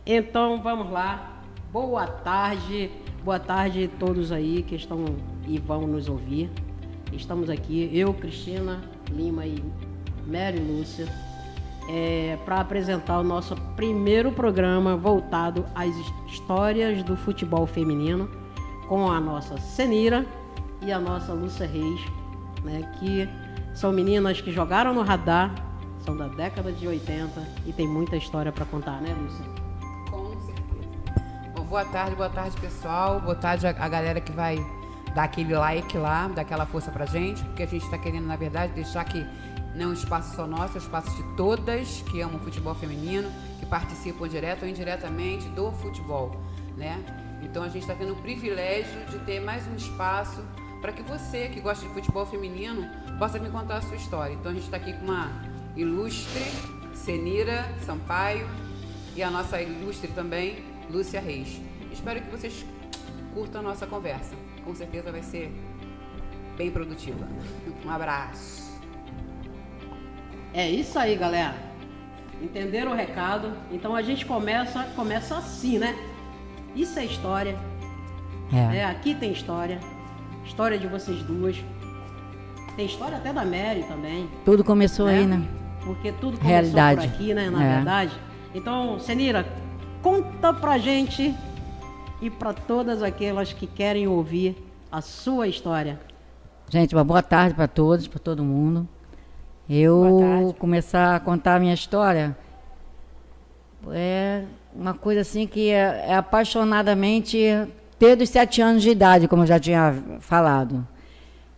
Então vamos lá. Boa tarde a todos aí que estão e vão nos ouvir. Estamos aqui, eu, Cristina Lima e Mary Lúcia, para apresentar o nosso primeiro programa voltado às histórias do futebol feminino, com a nossa Senira e a nossa Lúcia Reis, né, que são meninas que jogaram no radar, são da década de 80 e tem muita história para contar, né, Lúcia? Com certeza. Bom, boa tarde, pessoal. Boa tarde a galera que vai dar aquele like lá, dar aquela força pra gente, porque a gente está querendo, na verdade, deixar que não é um espaço só nosso, é um espaço de todas que amam o futebol feminino, que participam direto ou indiretamente do futebol, né? Então a gente está tendo o privilégio de ter mais um espaço para que você, que gosta de futebol feminino, possa me contar a sua história. Então a gente está aqui com uma ilustre Senira Sampaio e a nossa ilustre também, Lúcia Reis. Espero que vocês curtam a nossa conversa. Com certeza vai ser bem produtiva. Um abraço. É isso aí, galera. Entenderam o recado? Então a gente começa assim, né? Isso é história. Aqui tem história. História de vocês duas. Tem história até da Mary também. Tudo começou aí, né? Porque tudo começou Realidade. por aqui, né? Na verdade. Então, Senira, conta pra gente e pra todas aquelas que querem ouvir a sua história. Gente, uma boa tarde para todos, para todo mundo. Eu começar a contar a minha história é uma coisa assim que é apaixonadamente desde os 7 anos de idade, como eu já tinha falado.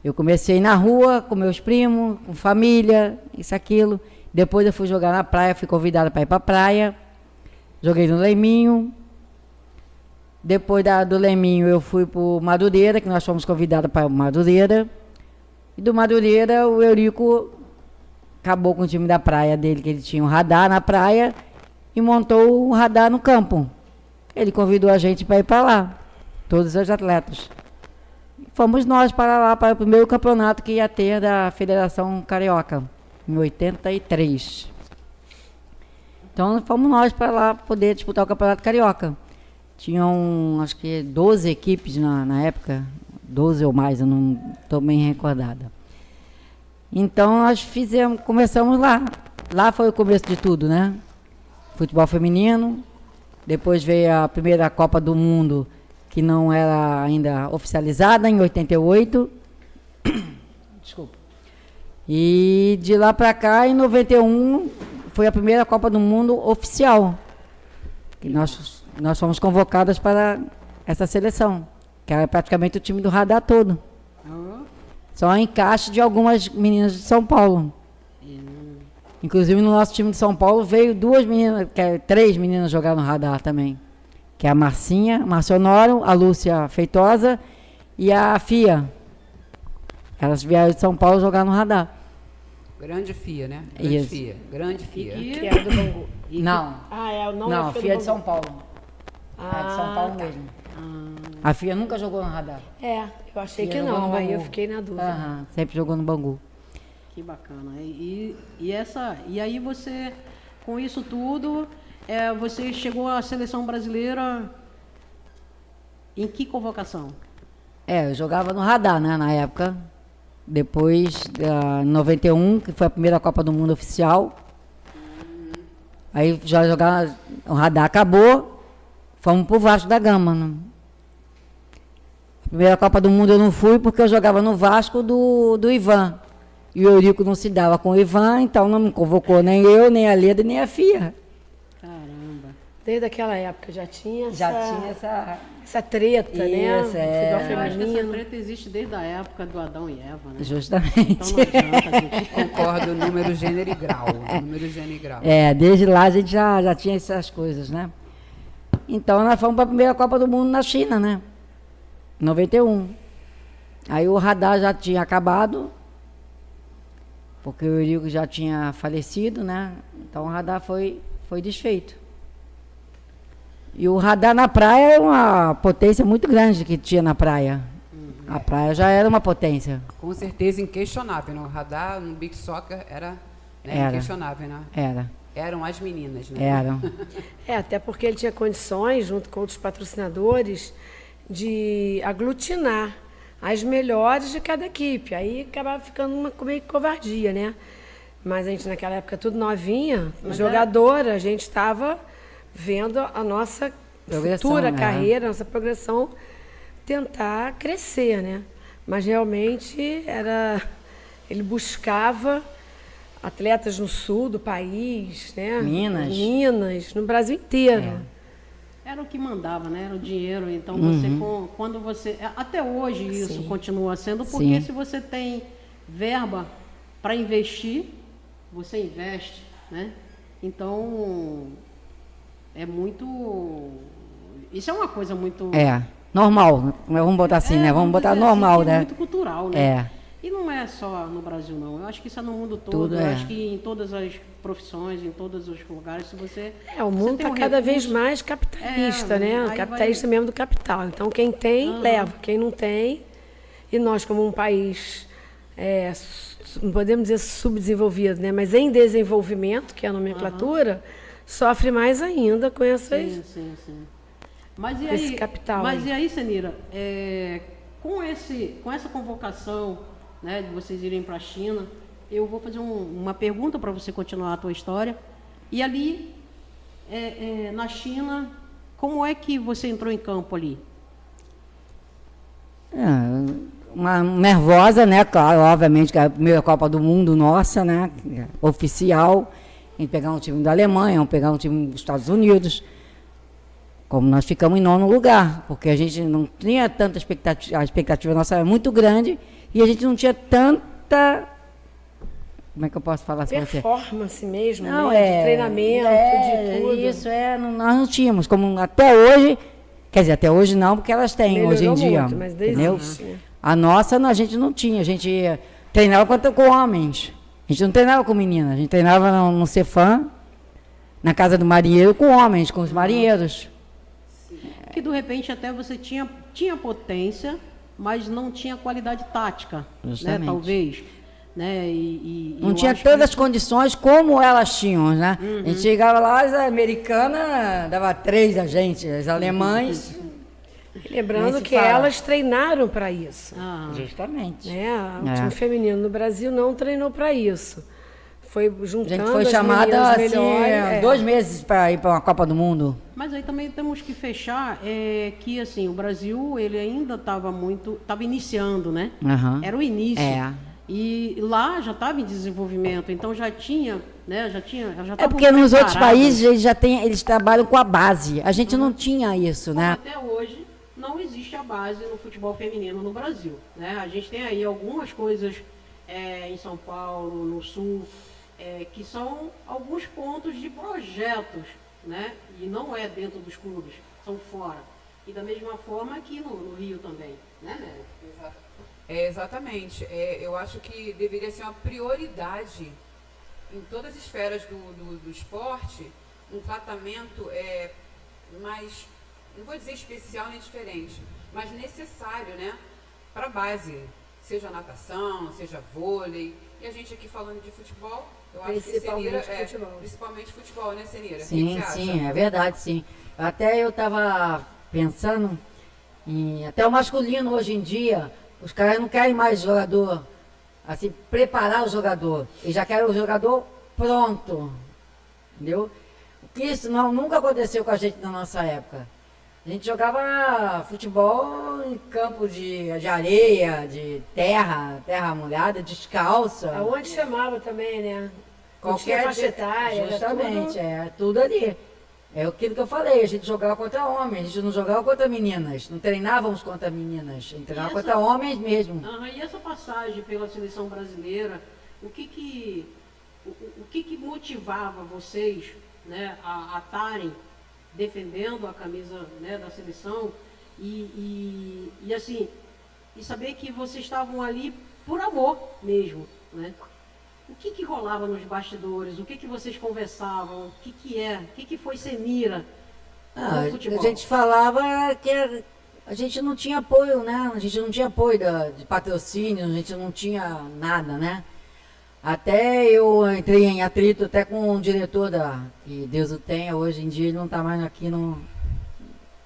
Eu comecei na rua com meus primos, com família, isso, aquilo. Depois eu fui jogar na praia, fui convidada para ir para a praia. Joguei no Leminho. Depois do Leminho eu fui para o Madureira, que nós fomos convidados para o Madureira. E do Madureira o Eurico acabou com o time da praia dele, que ele tinha um radar na praia e montou um radar no campo. Ele convidou a gente para ir para lá, todos os atletas. Fomos nós para lá, para o primeiro campeonato que ia ter da Federação Carioca, em 83. Então fomos nós para lá poder disputar o Campeonato Carioca. Tinham, acho que 12 equipes na época, 12 ou mais, eu não estou bem recordada. Então nós começamos lá. Lá foi o começo de tudo, né? Futebol feminino. Depois veio a primeira Copa do Mundo, que não era ainda oficializada, em 88. Desculpa. E de lá para cá, em 91, foi a primeira Copa do Mundo oficial. Que nós fomos convocadas para essa seleção, que era praticamente o time do radar todo. Só encaixe de algumas meninas de São Paulo. Inclusive no nosso time de São Paulo veio 3 meninas jogar no radar também. Que é a Marcinha, Honório, a Lúcia Feitosa e a Fia. Elas vieram de São Paulo jogar no radar. Grande Fia, né? Grande Fia. Que é do Bangu. Não. Não, a Fia é de São Paulo. É de São Paulo mesmo. A Fia nunca jogou no radar. Eu achei Fia que jogou não, no aí eu Bangu. fiquei na dúvida. Sempre jogou no Bangu. Que bacana. E aí você, com isso tudo, você chegou à seleção brasileira em que convocação? Eu jogava no radar, né, na época. Depois, em 91, que foi a primeira Copa do Mundo oficial. Aí já jogava, o radar acabou, fomos pro Vasco da Gama. Né? A primeira Copa do Mundo eu não fui porque eu jogava no Vasco do Ivan. E o Eurico não se dava com o Ivan, então não me convocou nem eu, nem a Leda, nem a Fia. Caramba. Desde aquela época já tinha essa treta, Isso, né? Eu Futebol acho que essa feminino. treta existe desde a época do Adão e Eva, né? Justamente. Então não adianta a gente... Concordo, número, gênero e grau. Desde lá a gente já tinha essas coisas, né? Então nós fomos para a primeira Copa do Mundo na China, né? 91. Aí o radar já tinha acabado, porque o Eurico já tinha falecido, né? Então o radar foi desfeito. E o radar na praia é uma potência muito grande que tinha na praia. A praia já era uma potência. Com certeza inquestionável, né? O radar no Big Soccer era Era. inquestionável, né? Era. eram as meninas, né? Eram. Até porque ele tinha condições, junto com outros patrocinadores, de aglutinar as melhores de cada equipe. Aí acabava ficando uma meio que covardia, né? Mas a gente, naquela época, tudo novinha, jogadora, a gente estava vendo a nossa futura carreira, a nossa progressão, tentar crescer, né? Mas realmente ele buscava atletas no sul do país, né? Minas, no Brasil inteiro. Era o que mandava, né? Era o dinheiro. Então, quando você... Até hoje isso continua sendo, porque se você tem verba para investir, você investe, né? Então, é muito... Isso é uma coisa muito... Normal. Vamos botar assim, né? Vamos botar normal, assim, né? É muito cultural, né? E não é só no Brasil, não. Eu acho que isso é no mundo todo. Eu acho que em todas as profissões, em todos os lugares, se você... o mundo está cada vez mais capitalista, né? Capitalista mesmo do capital. Então, quem tem, leva. Quem não tem... E nós, como um país, não podemos dizer subdesenvolvido, né? Mas em desenvolvimento, que é a nomenclatura, sofre mais ainda com essas... Sim. Mas e esse aí, capital. E aí, Senira, com essa convocação, né, de vocês irem para a China, eu vou fazer uma pergunta para você continuar a tua história. E ali, na China, como é que você entrou em campo ali? Uma nervosa, né? Claro, obviamente, que é a primeira Copa do Mundo nossa, né? Oficial. A gente pegar um time da Alemanha, vamos pegar um time dos Estados Unidos. Como nós ficamos em 9º lugar, porque a gente não tinha tanta expectativa, a expectativa nossa era muito grande e a gente não tinha tanta, como é que eu posso falar assim? Performance mesmo, não, né? De treinamento, de tudo. Isso, nós não tínhamos, como até hoje, quer dizer, até hoje não, porque elas têm melhorou hoje em dia, muito, mas entendeu? Existe, né? A nossa a gente não tinha, a gente treinava com homens, a gente não treinava com meninas, a gente treinava no Cefam, na casa do marinheiro, com homens, com os marinheiros. Que de repente até você tinha potência, mas não tinha qualidade tática, né? Talvez, né? Não tinha todas as condições como elas tinham, né? A gente chegava lá, as americanas dava 3 a gente, as alemães. Lembrando que elas treinaram para isso. Justamente. O time feminino no Brasil não treinou para isso. Foi juntando a gente foi chamada melhores, 2 meses para ir para uma Copa do Mundo. Mas aí também temos que fechar que assim o Brasil ele ainda estava iniciando, né? Era o início. E lá já estava em desenvolvimento, então já tinha, né? Já porque nos outros países eles trabalham com a base. A gente não tinha isso, né? Até hoje não existe a base no futebol feminino no Brasil, né? A gente tem aí algumas coisas em São Paulo, no Sul. Que são alguns pontos de projetos, né? E não é dentro dos clubes, são fora. E da mesma forma aqui no Rio também, né, Nélia? Exatamente. Eu acho que deveria ser uma prioridade em todas as esferas do esporte, um tratamento mais, não vou dizer especial nem diferente, mas necessário, né? Para a base, seja natação, seja vôlei. E a gente aqui falando de futebol, eu acho que Senira, principalmente futebol, né, Senira? Sim, é verdade, sim. Até eu estava pensando até o masculino hoje em dia, os caras não querem mais jogador, assim, preparar o jogador. Eles já querem o jogador pronto, entendeu? Isso nunca aconteceu com a gente na nossa época. A gente jogava futebol em campo de areia, de terra molhada, descalça. Aonde chamava também, né? Qualquer faixa etária. Justamente, tudo ali. É aquilo que eu falei, a gente jogava contra homens, a gente não jogava contra meninas, não treinávamos contra meninas, a gente treinava contra homens mesmo. E essa passagem pela seleção brasileira, o que motivava vocês, né, a estarem defendendo a camisa, né, da seleção e saber que vocês estavam ali por amor mesmo, né? O que rolava nos bastidores? O que vocês conversavam? O que foi Senira no futebol? A gente falava que a gente não tinha apoio, né? A gente não tinha apoio de patrocínio, a gente não tinha nada, né? Até eu entrei em atrito até com o diretor que Deus o tenha, hoje em dia ele não está mais aqui no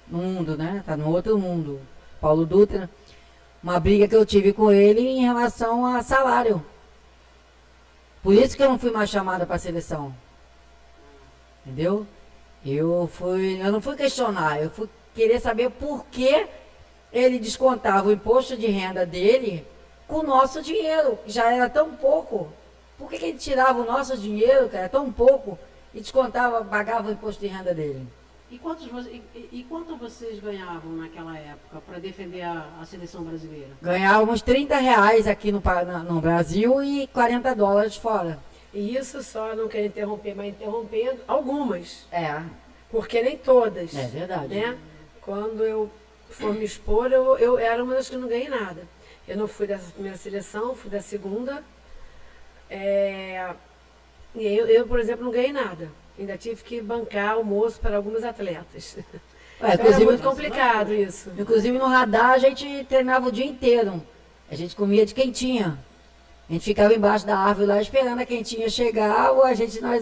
mundo, né? Está no outro mundo, Paulo Dutra. Uma briga que eu tive com ele em relação a salário. Por isso que eu não fui mais chamada para a seleção. Entendeu? Eu não fui questionar, eu fui querer saber por que ele descontava o imposto de renda dele com o nosso dinheiro, que já era tão pouco. Por que ele tirava o nosso dinheiro, que era tão pouco, e descontava, pagava o imposto de renda dele? E quanto vocês ganhavam naquela época para defender a seleção brasileira? Ganhávamos R$ 30 aqui no Brasil e $40 fora. E isso só, não quero interromper, mas interrompendo algumas. É, Porque nem todas. é verdade. Né? Quando eu for me expor, eu era uma das que não ganhei nada. Eu não fui dessa primeira seleção, fui da segunda. E eu, por exemplo, não ganhei nada. Ainda tive que bancar almoço para alguns atletas. Era muito complicado isso. Inclusive no radar a gente treinava o dia inteiro. A gente comia de quentinha. A gente ficava embaixo da árvore lá esperando a quentinha chegar, ou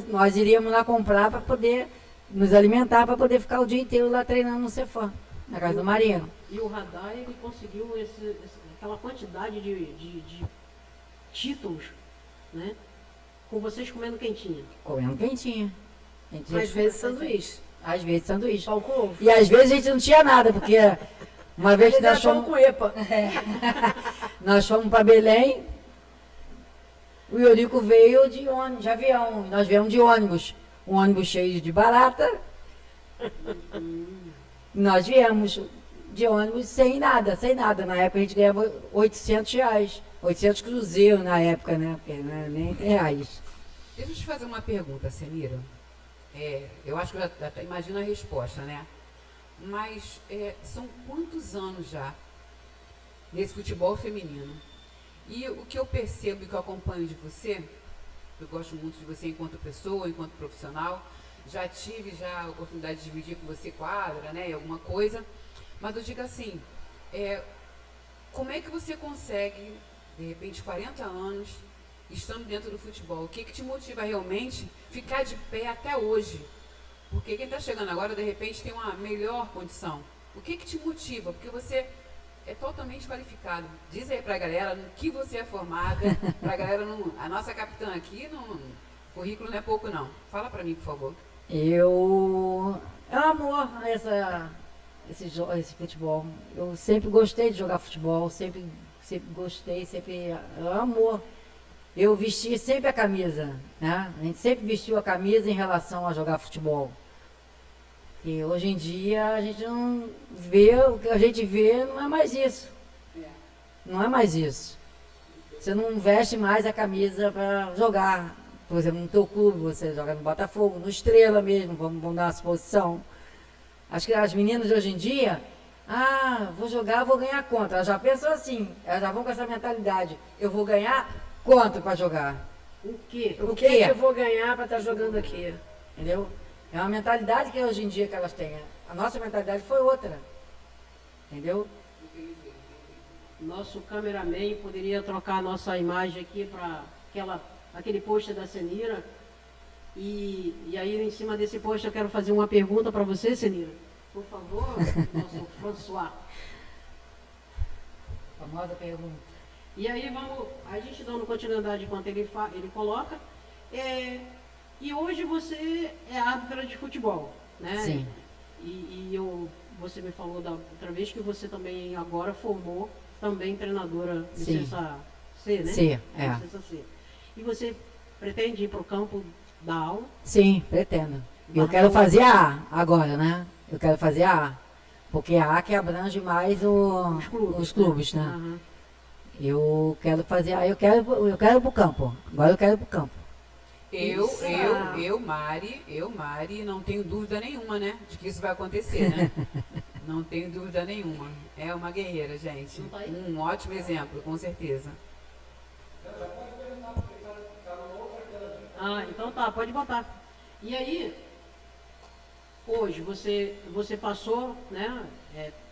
nós iríamos lá comprar para poder nos alimentar, para poder ficar o dia inteiro lá treinando no Cefam, na casa do Marinho. E o Radar, ele conseguiu aquela quantidade de títulos, né? Com vocês comendo quentinha. Comendo quentinha. Às vezes sanduíche. Às vezes sanduíche. Pão com ovo. E às vezes a gente não tinha nada, porque uma vez que Às vezes era pão com epa. nós fomos para Belém, o Eurico veio de avião, nós viemos de ônibus. Um ônibus cheio de barata. Nós viemos de ônibus sem nada. Na época a gente ganhava R$ 800. 800 cruzeiros na época, né? Porque não era nem reais. Deixa eu te fazer uma pergunta, Senira. Eu acho que eu já até imagino a resposta, né? Mas são quantos anos já nesse futebol feminino? E o que eu percebo e que eu acompanho de você, eu gosto muito de você enquanto pessoa, enquanto profissional, já tive a oportunidade de dividir com você quadra, né, e alguma coisa, mas eu digo assim, como é que você consegue, de repente, 40 anos, estando dentro do futebol? O que te motiva realmente ficar de pé até hoje? Porque quem está chegando agora, de repente, tem uma melhor condição. O que te motiva? Porque você é totalmente qualificado. Diz aí pra galera no que você é formada, pra galera a nossa capitã aqui, o currículo não é pouco não. Fala pra mim, por favor. Eu amor esse futebol. Eu sempre gostei de jogar futebol, sempre gostei, amor. Eu vesti sempre a camisa, né? A gente sempre vestiu a camisa em relação a jogar futebol. E hoje em dia a gente não vê, o que a gente vê não é mais isso. Não é mais isso. Você não veste mais a camisa para jogar. Por exemplo, no teu clube, você joga no Botafogo, no Estrela mesmo, vamos dar uma suposição. Acho que as meninas de hoje em dia, vou jogar, vou ganhar quanto? Elas já pensam assim, elas já vão com essa mentalidade. Eu vou ganhar quanto para jogar? O quê? O que eu vou ganhar para estar jogando aqui? Entendeu? É uma mentalidade que hoje em dia que elas têm. A nossa mentalidade foi outra. Entendeu? Nosso cameraman poderia trocar a nossa imagem aqui para aquele pôster da Senira. E aí, em cima desse pôster, eu quero fazer uma pergunta para você, Senira. Por favor, nosso François. Famosa pergunta. E aí, a gente dando continuidade enquanto ele coloca. E hoje você é árbitra de futebol, né? Sim. Você me falou da outra vez que você também agora formou também treinadora licença C, né? C, Licença C. E você pretende ir para o campo dar aula? Sim, pretendo. Eu quero fazer a A agora, né? Eu quero fazer a A. Porque a A que abrange mais os clubes, né? Uhum. Eu quero fazer a A, eu quero ir para o campo. Agora eu quero ir para o campo. Eu, Mari, não tenho dúvida nenhuma, né? De que isso vai acontecer, né? Não tenho dúvida nenhuma. É uma guerreira, gente. Um ótimo exemplo, com certeza. Então tá, pode botar. E aí, hoje, você passou, né?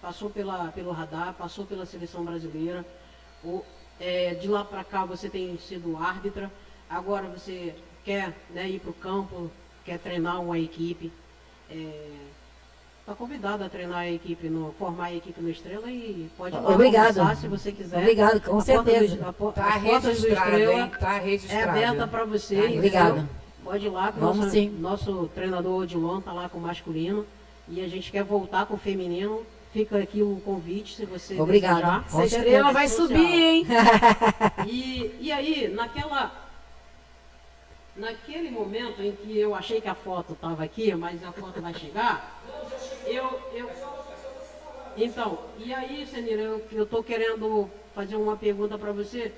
Passou pelo radar, passou pela seleção brasileira. De lá para cá você tem sido árbitra. agora você quer, né, ir para o campo, quer treinar uma equipe, está convidado a treinar a equipe, formar a equipe no Estrela e pode ir lá conversar se você quiser. Obrigado, com certeza. Tá As portas do registrado, Estrela hein? Tá é registrado. aberta para você. Tá, entendeu? obrigado. Pode ir lá, que Vamos sim. nosso treinador Odilon está lá com o masculino e a gente quer voltar com o feminino. Fica aqui o convite, se você Obrigado. desejar. Com Essa estrela vai Social. subir, hein? E aí, naquele momento em que eu achei que a foto estava aqui, mas a foto vai chegar, Então, e aí, Senira, eu estou querendo fazer uma pergunta para você.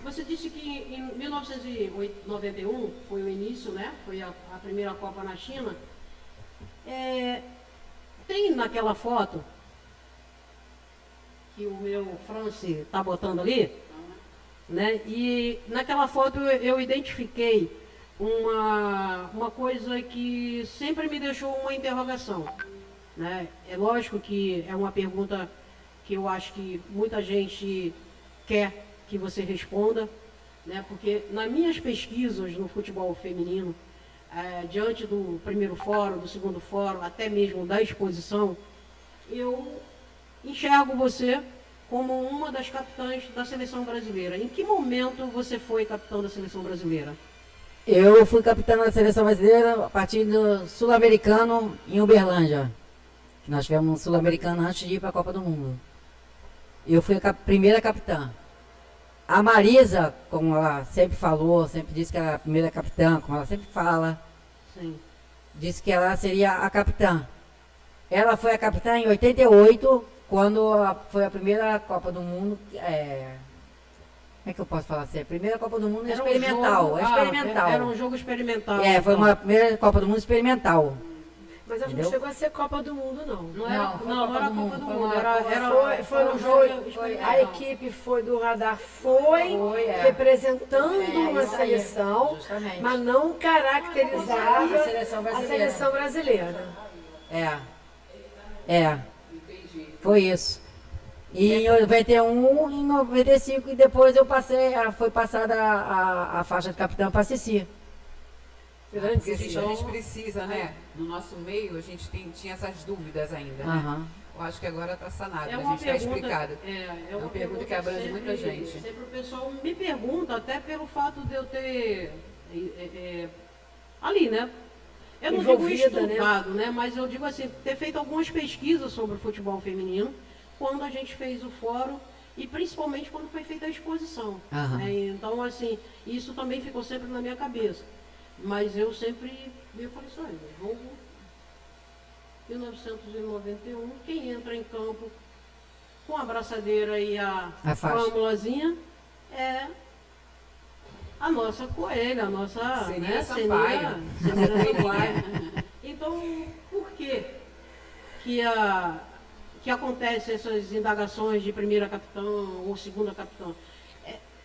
Você disse que em 1991 foi o início, né? Foi a primeira Copa na China. Tem naquela foto que o meu France está botando ali, né? E naquela foto eu identifiquei uma coisa que sempre me deixou uma interrogação, né? É lógico que é uma pergunta que eu acho que muita gente quer que você responda, né? Porque nas minhas pesquisas no futebol feminino, diante do primeiro fórum, do segundo fórum, até mesmo da exposição, eu enxergo você como uma das capitãs da seleção brasileira. Em que momento você foi capitão da seleção brasileira? Eu fui capitã da seleção brasileira a partir do Sul-Americano em Uberlândia. Nós tivemos um Sul-Americano antes de ir para a Copa do Mundo. Eu fui a primeira capitã. A Marisa, como ela sempre falou, sempre disse que era a primeira capitã, como ela sempre fala, Sim. disse que ela seria a capitã. Ela foi a capitã em 88, quando foi a primeira Copa do Mundo. Como é que eu posso falar assim? A primeira Copa do Mundo experimental. Era um jogo experimental. Foi uma primeira Copa do Mundo experimental. Mas acho que Entendeu? não chegou a ser Copa do Mundo, não. Não era Copa do Mundo. A equipe foi do Radar, representando uma isso aí, seleção, justamente. mas não caracterizava A seleção brasileira. a seleção brasileira. Foi isso. E em 91, em 95, e depois foi passada a faixa de capitão para a Cici. Porque a gente precisa, né? No nosso meio, a gente tinha essas dúvidas ainda, né? Aham. Eu acho que agora está sanado, É a uma gente está pergunta, explicado. é uma pergunta que abrange sempre- muita gente. Sempre o pessoal me pergunta, até pelo fato de eu ter ali, né? Eu não digo Envolvida, estudado, né? Mas eu digo assim, ter feito algumas pesquisas sobre o futebol feminino, quando a gente fez o fórum e principalmente quando foi feita a exposição. Aham. Né? Então, assim, isso também ficou sempre na minha cabeça. Mas eu sempre, eu falei assim, olha, jogo 1991, quem entra em campo com a abraçadeira e a faixa. fórmulazinha é a nossa coelha, a nossa Senira Sampaio. Senira Sampaio. Então, por que acontecem essas indagações de primeira capitã ou segunda capitã?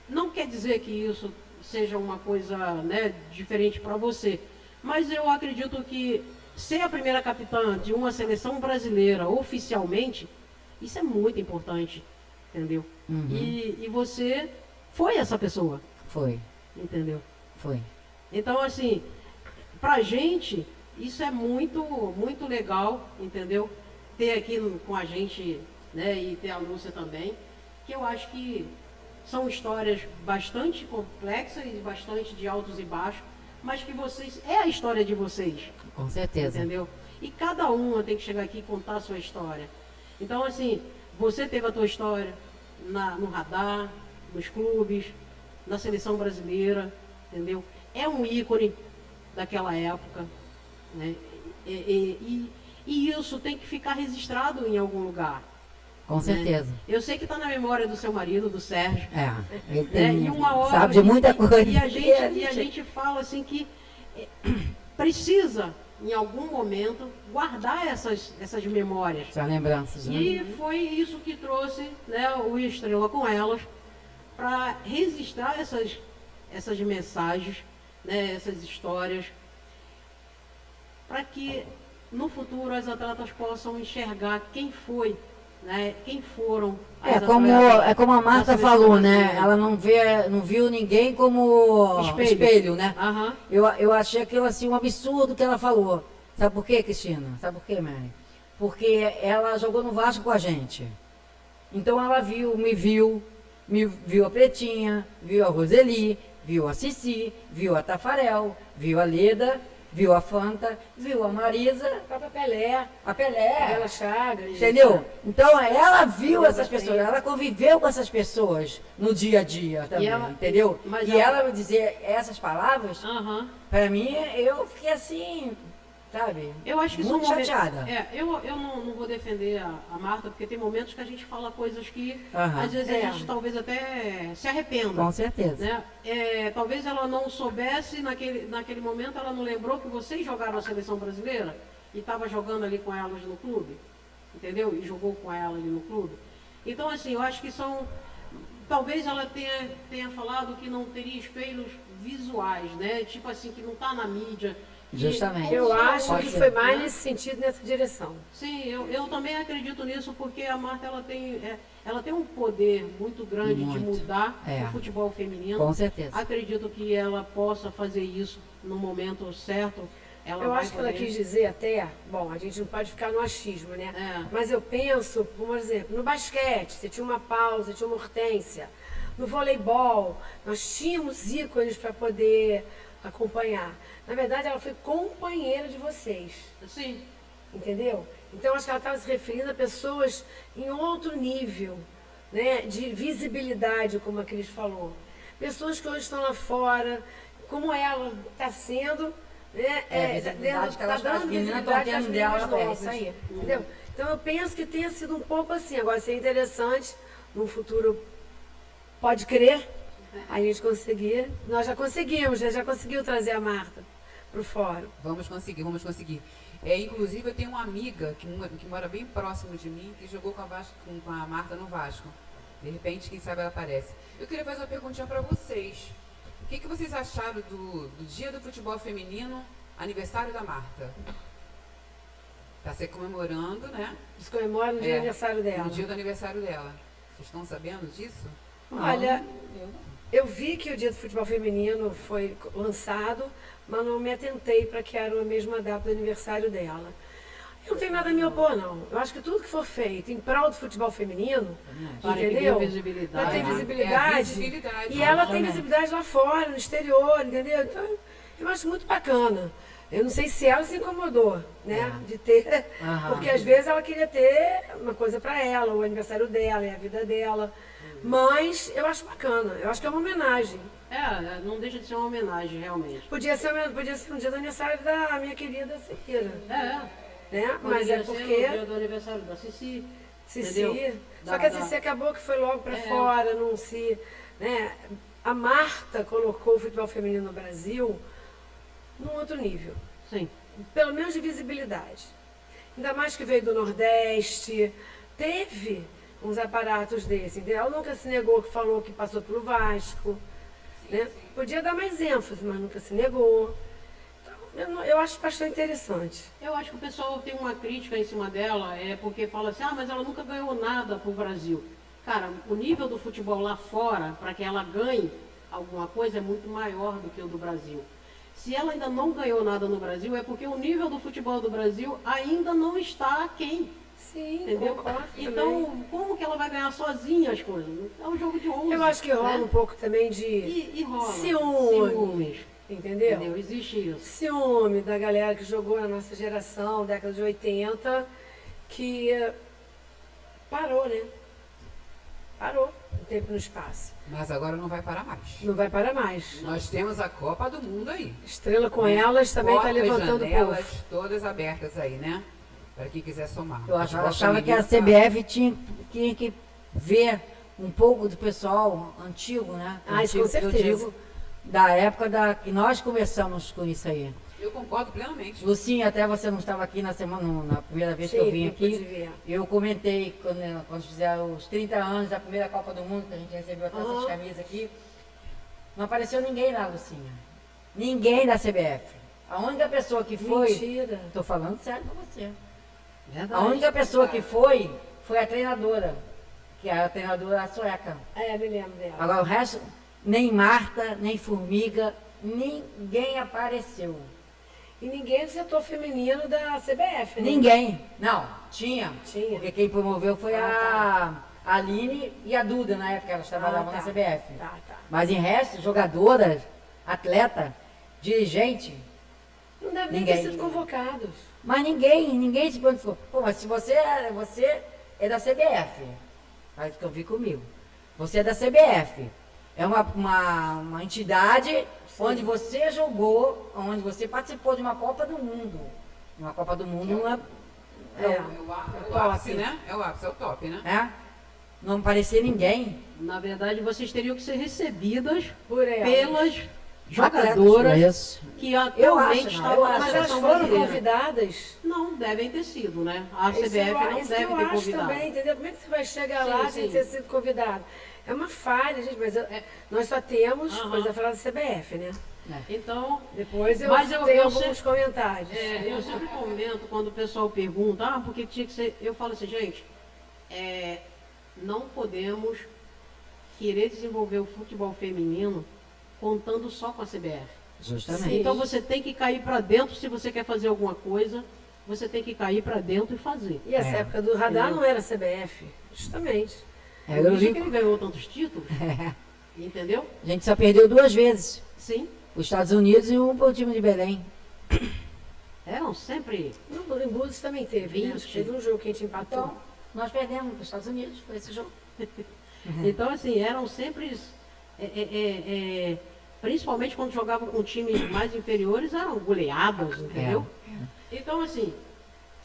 Não quer dizer que isso seja uma coisa, né, diferente para você, mas eu acredito que ser a primeira capitã de uma seleção brasileira oficialmente, isso é muito importante, entendeu? Uhum. E você foi essa pessoa, Foi. entendeu? Então, assim, pra gente, isso é muito, muito legal, entendeu? Ter aqui com a gente, né, e ter a Lúcia também, que eu acho que são histórias bastante complexas e bastante de altos e baixos, mas que é a história de vocês, Com certeza. entendeu? E cada uma tem que chegar aqui e contar a sua história. Então, assim, você teve a tua história no radar, nos clubes, na seleção brasileira, entendeu? É um ícone daquela época, né? E isso tem que ficar registrado em algum lugar. Com certeza. Eu sei que está na memória do seu marido, do Sérgio. Ele Né? tem, E uma hora, sabe de muita coisa. E a gente fala assim que precisa, em algum momento, guardar essas memórias. São lembranças, né? E foi isso que trouxe, né, o Estrela com Elas, para registrar essas mensagens, né, essas histórias, para que no futuro as atletas possam enxergar quem foi né? Quem foram É as como, atletas é como a da Marta seleção falou, né? brasileira? Ela não viu ninguém como espelho, né? Aham. Eu achei aquilo assim um absurdo que ela falou. Sabe por quê, Cristina? Sabe por quê, Mary? Porque ela jogou no Vasco com a gente. Então ela me viu a Pretinha, viu a Roseli, viu a Cici, viu a Tafarel, viu a Leda, viu a Fanta, viu a Marisa, A própria Pelé, a Pelé. Bela Chagas. Entendeu? Então ela viu essas pessoas, ela conviveu com essas pessoas no dia a dia também, ela- entendeu? mas E ela- ela dizer essas palavras, Aham. pra mim, eu fiquei assim, sabe? Eu acho que muito são momen- chateada. eu não vou defender a Marta, porque tem momentos que a gente fala coisas que Aham. às vezes É. a gente talvez até se arrependa. Com certeza. Né? Talvez ela não soubesse, naquele momento ela não lembrou que vocês jogaram a seleção brasileira e estava jogando ali com elas no clube, entendeu? E jogou com ela ali no clube. Então, assim, eu acho que são... Talvez ela tenha falado que não teria espelhos visuais, né? Tipo assim, que não está na mídia. que- Justamente. Eu acho Pode que ser, foi mais né? nesse sentido, nessa direção. Sim, eu também acredito nisso, porque a Marta ela tem um poder muito grande de Muito. mudar É. o futebol feminino. Com certeza. Acredito que ela possa fazer isso no momento certo. Ela Eu vai acho que ela poder. quis dizer até, bom, a gente não pode ficar no achismo, né? É. Mas eu penso, por exemplo, no basquete, você tinha uma pausa, tinha uma Hortência. No voleibol, nós tínhamos ícones para poder acompanhar. Na verdade, ela foi companheira de vocês, Sim, entendeu? Então, acho que ela estava se referindo a pessoas em outro nível, né, de visibilidade, como a Cris falou. Pessoas que hoje estão lá fora, como ela está sendo, né, visibilidade que elas- tá as dando meninas visibilidade estão às tendo meninas dela, é novas, isso aí. entendeu? Então, eu penso que tenha sido um pouco assim. Agora, seria interessante, no futuro, pode crer, a gente conseguir. Nós já conseguimos, né? Já conseguiu trazer a Marta para o fórum. Vamos conseguir, vamos conseguir. Inclusive, eu tenho uma amiga que mora bem próximo de mim, que jogou com a Marta no Vasco. De repente, quem sabe ela aparece. Eu queria fazer uma perguntinha para vocês. O que vocês acharam do Dia do Futebol Feminino, aniversário da Marta? Está se comemorando, né? Eles comemoram no dia do aniversário dela. No dia do aniversário dela. Vocês estão sabendo disso? Olha, eu vi que o Dia do Futebol Feminino foi lançado, mas não me atentei para que era a mesma data do aniversário dela. Eu não tenho nada a me opor, não. Eu acho que tudo que for feito em prol do futebol feminino, Para que entendeu? dê visibilidade. Ela tem É, visibilidade. é a visibilidade, E ela tem exatamente. visibilidade lá fora, no exterior, entendeu? Então, eu acho muito bacana. Eu não sei se ela se incomodou, né? De ter. Aham. Porque às vezes ela queria ter uma coisa para ela, o aniversário dela, e a vida dela. Mas eu acho bacana. Eu acho que é uma homenagem. Não deixa de ser uma homenagem, realmente. Podia ser no dia do aniversário da minha querida Cira, né? Mas Poderia é ser porque no dia do aniversário da Cici. Cici. entendeu? Só que a Cici acabou que foi logo para fora, não se. Né? A Marta colocou o futebol feminino no Brasil num outro nível. Sim. Pelo menos de visibilidade. Ainda mais que veio do Nordeste, teve uns aparatos desses, entendeu? Ela nunca se negou, que falou que passou pelo Vasco, né? Podia dar mais ênfase, mas nunca se negou. Então, eu acho bastante interessante. Eu acho que o pessoal tem uma crítica em cima dela, porque fala assim, mas ela nunca ganhou nada pro Brasil. Cara, o nível do futebol lá fora, para que ela ganhe alguma coisa, é muito maior do que o do Brasil. Se ela ainda não ganhou nada no Brasil, é porque o nível do futebol do Brasil ainda não está aquém. Sim, Entendeu? concordo Então, também. como que ela vai ganhar sozinha as coisas? É um jogo de 11. Eu acho que rola né? um pouco também de E rola. ciúmes, entendeu? Entendeu? Existe isso. Ciúme da galera que jogou na nossa geração, década de 80, que parou, né? Parou no tempo e no espaço. Mas agora não vai parar mais. Não vai parar mais. Nós temos a Copa do Mundo aí. Estrela com elas também está Portas, levantando o janelas, povo. todas abertas aí, né? Para quem quiser somar. Eu Futebol achava que a feminino CBF tinha que ver um pouco do pessoal antigo, né? Ah, isso com Antigo, eu certeza. digo, da época que nós começamos com isso aí. Eu concordo plenamente. Lucinha, até você não estava aqui na primeira vez que eu vim não pude aqui. ver. Eu comentei quando fizeram os 30 anos da primeira Copa do Mundo, que a gente recebeu até essas camisas aqui. Não apareceu ninguém lá, Lucinha. Ninguém da CBF. A única pessoa que foi. Mentira. Estou falando sério pra você. Verdade. A única pessoa que foi foi a treinadora, que era a treinadora sueca. Me lembro dela. Agora o resto, nem Marta, nem Formiga, ninguém apareceu. E ninguém do setor feminino da CBF, né? Ninguém. Não, tinha. Tinha. Porque quem promoveu foi a Aline e a Duda, na época, elas trabalhavam tá. na CBF. Tá. Mas em resto, jogadoras, atleta, dirigente, Não deve nem Ninguém. ter sido convocados. mas ninguém se prontificou. Pô, mas se você é da CBF, faz o que eu vi comigo. Você é da CBF. É uma entidade onde você jogou, onde você participou de uma Copa do Mundo. Uma Copa do Mundo não é É o ápice, né? É o ápice, é o top, né? é? Não aparecia ninguém. Na verdade, vocês teriam que ser recebidas Por elas. pelas jogadoras Isso. que Eu atualmente acho, estavam na Mas elas seleção foram brasileira. convidadas. Não devem ter sido, né? A Isso CBF eu- não isso deve eu ter acho convidado. também, entendeu? Como é que você vai chegar Sim, lá sim. sem ter sido convidado? É uma falha, gente, mas nós só temos Aham. coisa a falar da CBF, né? Então, Depois eu Mas tenho eu alguns sempre- comentários. eu sempre comento quando o pessoal pergunta, porque tinha que ser. Eu falo assim, gente, não podemos querer desenvolver o futebol feminino contando só com a CBF. Justamente. Sim. Então você tem que cair para dentro se você quer fazer alguma coisa, você tem que cair para dentro e fazer. E essa época do radar Entendeu? não era CBF, justamente. É, Por eu isso vi- que ele ganhou tantos títulos, entendeu? A gente só perdeu 2 vezes. Sim. Os Estados Unidos e um pro time de Belém. Eram sempre. No Embúzios também teve, né? Acho que 20. teve um jogo que a gente empatou. Então, nós perdemos para os Estados Unidos, foi esse jogo. Então, assim, eram sempre. Principalmente quando jogavam com times mais inferiores, eram goleadas, entendeu? Então, assim.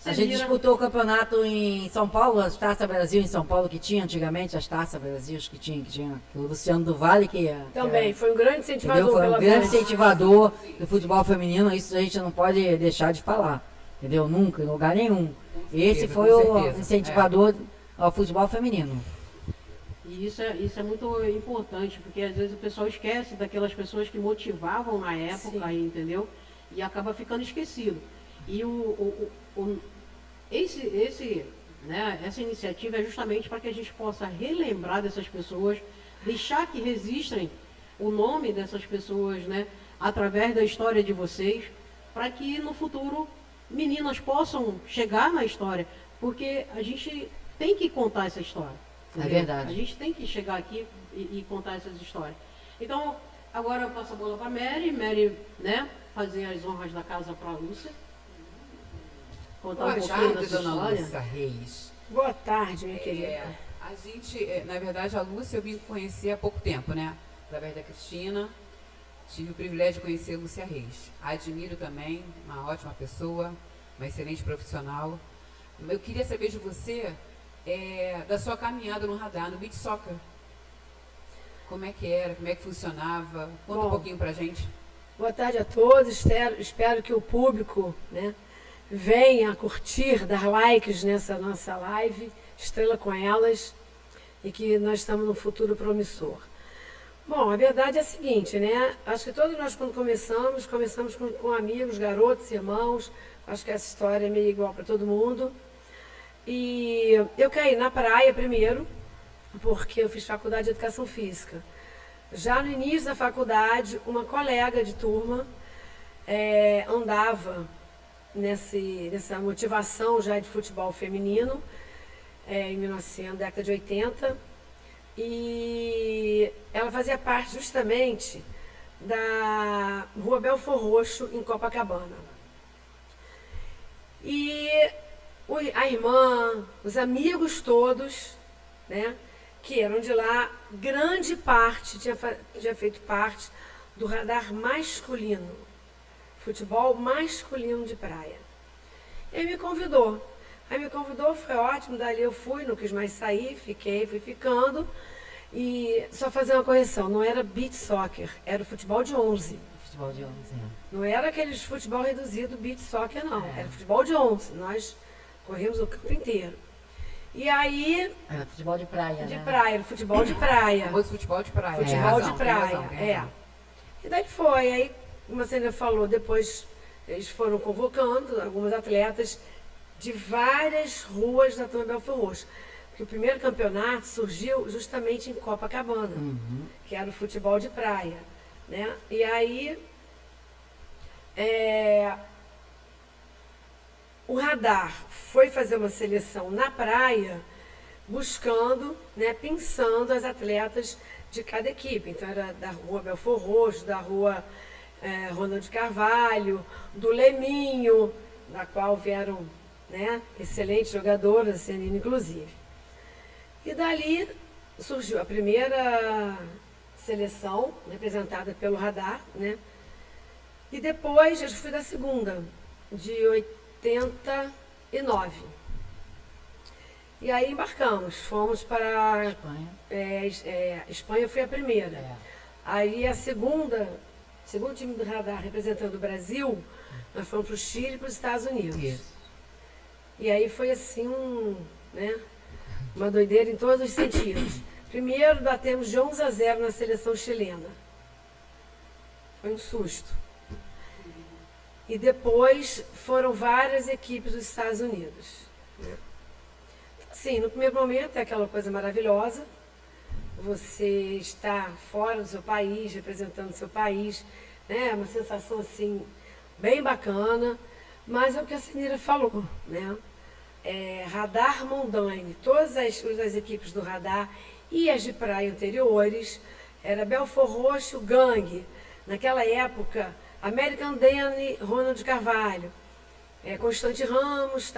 A você gente vira- disputou o campeonato em São Paulo, as Taça Brasil em São Paulo, que tinha antigamente, as Taça Brasil que tinha. O Luciano do Vale, que Também, foi um grande incentivador entendeu? Foi um pela grande Band. incentivador do futebol feminino, isso a gente não pode deixar de falar, entendeu? Nunca, em lugar nenhum. Esse certeza, foi com o certeza. incentivador ao futebol feminino. E isso é muito importante, porque às vezes o pessoal esquece daquelas pessoas que motivavam na época, Sim. aí, entendeu? E acaba ficando esquecido. E essa iniciativa é justamente para que a gente possa relembrar dessas pessoas, deixar que registrem o nome dessas pessoas, né, através da história de vocês, para que no futuro meninas possam chegar na história, porque a gente tem que contar essa história. É entendeu? verdade. A gente tem que chegar aqui e contar essas histórias. Então, agora eu passo a bola para Mary, né, fazer as honras da casa para a Lúcia. Contar Boa um pouquinho tarde, dessa dona história. Lúcia Reis. Boa tarde, minha querida. A gente, na verdade, a Lúcia eu vim conhecer há pouco tempo, né? Através da Cristina. Tive o privilégio de conhecer a Lúcia Reis. A admiro também, uma ótima pessoa, uma excelente profissional. Eu queria saber de você, da sua caminhada no radar, no beach soccer. Como é que era, como é que funcionava? Conta Bom. um pouquinho pra gente. Boa tarde a todos. Espero que o público, né, venha curtir, dar likes nessa nossa live, Estrela com Elas, e que nós estamos no futuro promissor. Bom, a verdade é a seguinte, né? Acho que todos nós, quando começamos com amigos, garotos, irmãos. Acho que essa história é meio igual para todo mundo. E eu caí na praia primeiro, porque eu fiz faculdade de Educação Física. Já no início da faculdade, uma colega de turma andava nessa motivação já de futebol feminino, em 1900, década de 80, e ela fazia parte justamente da Rua Belfor Roxo, em Copacabana. E a irmã, os amigos todos, né, que eram de lá, grande parte tinha feito parte do radar masculino, futebol masculino de praia. E aí me convidou. Foi ótimo, dali eu fui, não quis mais sair, fui ficando. E só fazer uma correção, não era beach soccer, era o futebol de 11. Futebol de 11, Não era aqueles futebol reduzido, beach soccer, não. Era futebol de 11. Nós corremos o campo inteiro. E aí, Era futebol de praia, de né? praia, era futebol de praia. Famoso futebol de praia. Futebol Tem razão, de tem praia, razão, tem razão. E daí foi. Aí, como a Sênia falou, depois eles foram convocando alguns atletas de várias ruas da Turma Belfor Roxo. que o primeiro campeonato surgiu justamente em Copacabana, que era o futebol de praia, né? E aí o Radar foi fazer uma seleção na praia, buscando, né, pensando as atletas de cada equipe. Então era da rua Belfort Roxo, da rua Ronald de Carvalho, do Leminho, da qual vieram, né, excelentes jogadoras, a Cianina inclusive. E dali surgiu a primeira seleção, representada pelo Radar, né? E depois eu fui da segunda, de 89. E aí embarcamos, fomos para Espanha foi a primeira. Aí a segundo time do Radar representando o Brasil, nós fomos para o Chile e para os Estados Unidos. Isso. E aí foi assim, né, uma doideira em todos os sentidos. Primeiro, batemos de 11-0 na seleção chilena. Foi um susto. E depois foram várias equipes dos Estados Unidos. Sim, no primeiro momento é aquela coisa maravilhosa. Você está fora do seu país, representando o seu país, né? Uma sensação assim, bem bacana. Mas é o que a Cianira falou, né? Radar Mondaine, todas as equipes do Radar e as de praia anteriores, era Belfort Roxo, Gangue. Naquela época, American Dane, Ronald de Carvalho, Constante Ramos,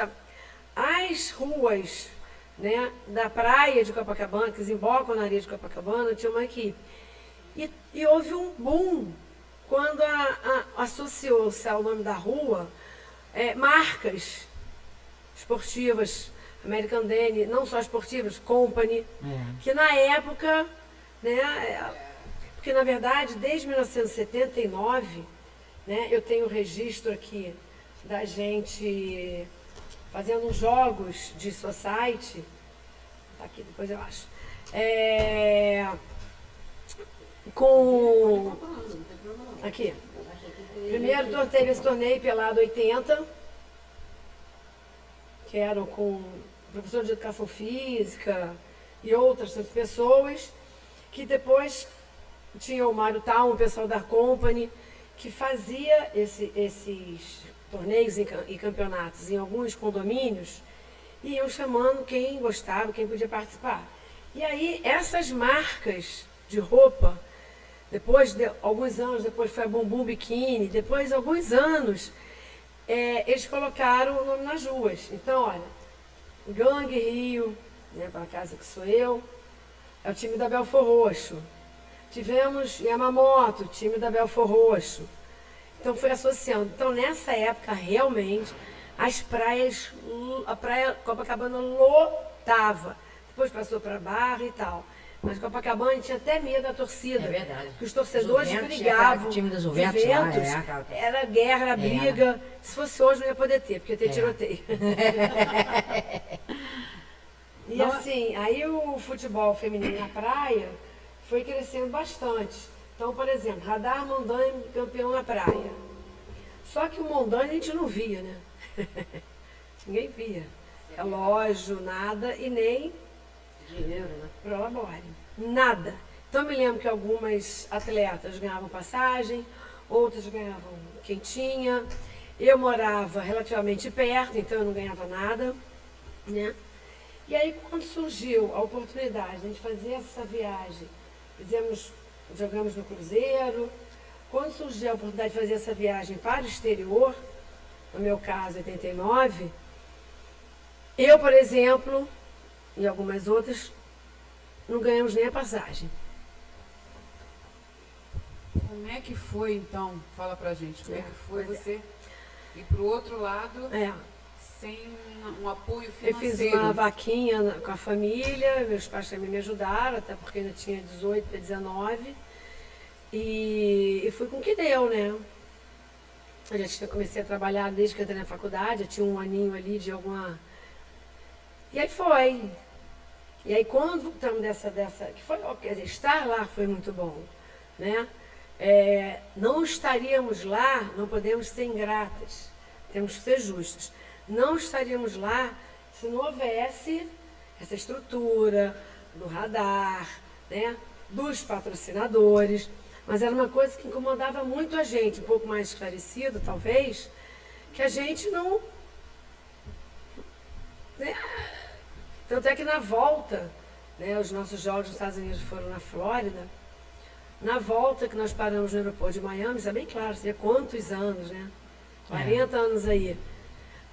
as ruas, né, da praia de Copacabana, que desembocam na areia de Copacabana, tinha uma equipe. E houve um boom quando associou-se ao nome da rua marcas esportivas, American Dane, não só esportivas, Company, que na época, né, porque na verdade desde 1979, né, eu tenho registro aqui da gente fazendo jogos de society, tá aqui depois eu acho, com aqui, primeiro teve esse torneio pelado 80, que eram com professor de educação física e outras pessoas, que depois tinha o Mário Tal, o pessoal da Company, que fazia esses torneios e campeonatos em alguns condomínios, e iam chamando quem gostava, quem podia participar. E aí essas marcas de roupa, depois de alguns anos, depois foi a Bumbum Biquíni, depois de alguns anos, eles colocaram o nome nas ruas. Então, olha, Gangue Rio, né, para casa que sou eu, é o time da Belfort Roxo. Tivemos Yamamoto, time da Belfort Roxo. Então foi associando. Então nessa época realmente as praias, a praia Copacabana lotava. Depois passou para Barra e tal. Mas Copacabana tinha até medo da torcida. É verdade. Que os torcedores brigavam. O time dos Juventus lá, era guerra, era briga. Se fosse hoje não ia poder ter, porque ia ter tiroteio. E assim, aí o futebol feminino na praia foi crescendo bastante. Então, por exemplo, Radar Mondaine campeão na praia. Só que o Mondaine a gente não via, né? Ninguém via. Relógio, nada, e nem dinheiro, né? prolabore. Nada. Então, eu me lembro que algumas atletas ganhavam passagem, outras ganhavam quentinha. Eu morava relativamente perto, então eu não ganhava nada, né? E aí, quando surgiu a oportunidade de a gente fazer essa viagem, jogamos no Cruzeiro. Quando surgiu a oportunidade de fazer essa viagem para o exterior, no meu caso, 89, eu, por exemplo, e algumas outras, não ganhamos nem a passagem. Como é que foi, então? Fala pra gente, como é que foi você ir pro outro lado sem um apoio financeiro? Eu fiz uma vaquinha com a família, meus pais também me ajudaram, até porque ainda tinha 18 para 19. E fui com o que deu, né? Eu já comecei a trabalhar desde que eu entrei na faculdade, eu tinha um aninho ali de alguma... E aí foi. E aí quando voltamos dessa que foi, quer dizer, estar lá foi muito bom, né? Não estaríamos lá, não podemos ser ingratas, temos que ser justos. Não estaríamos lá se não houvesse essa estrutura, do radar, né? Dos patrocinadores. Mas era uma coisa que incomodava muito a gente, um pouco mais esclarecido, talvez, que a gente não... Né? Tanto é que na volta, né, os nossos jogos nos Estados Unidos foram na Flórida, na volta que nós paramos no aeroporto de Miami, isso é bem claro, você vê quantos anos, né? 40 anos aí.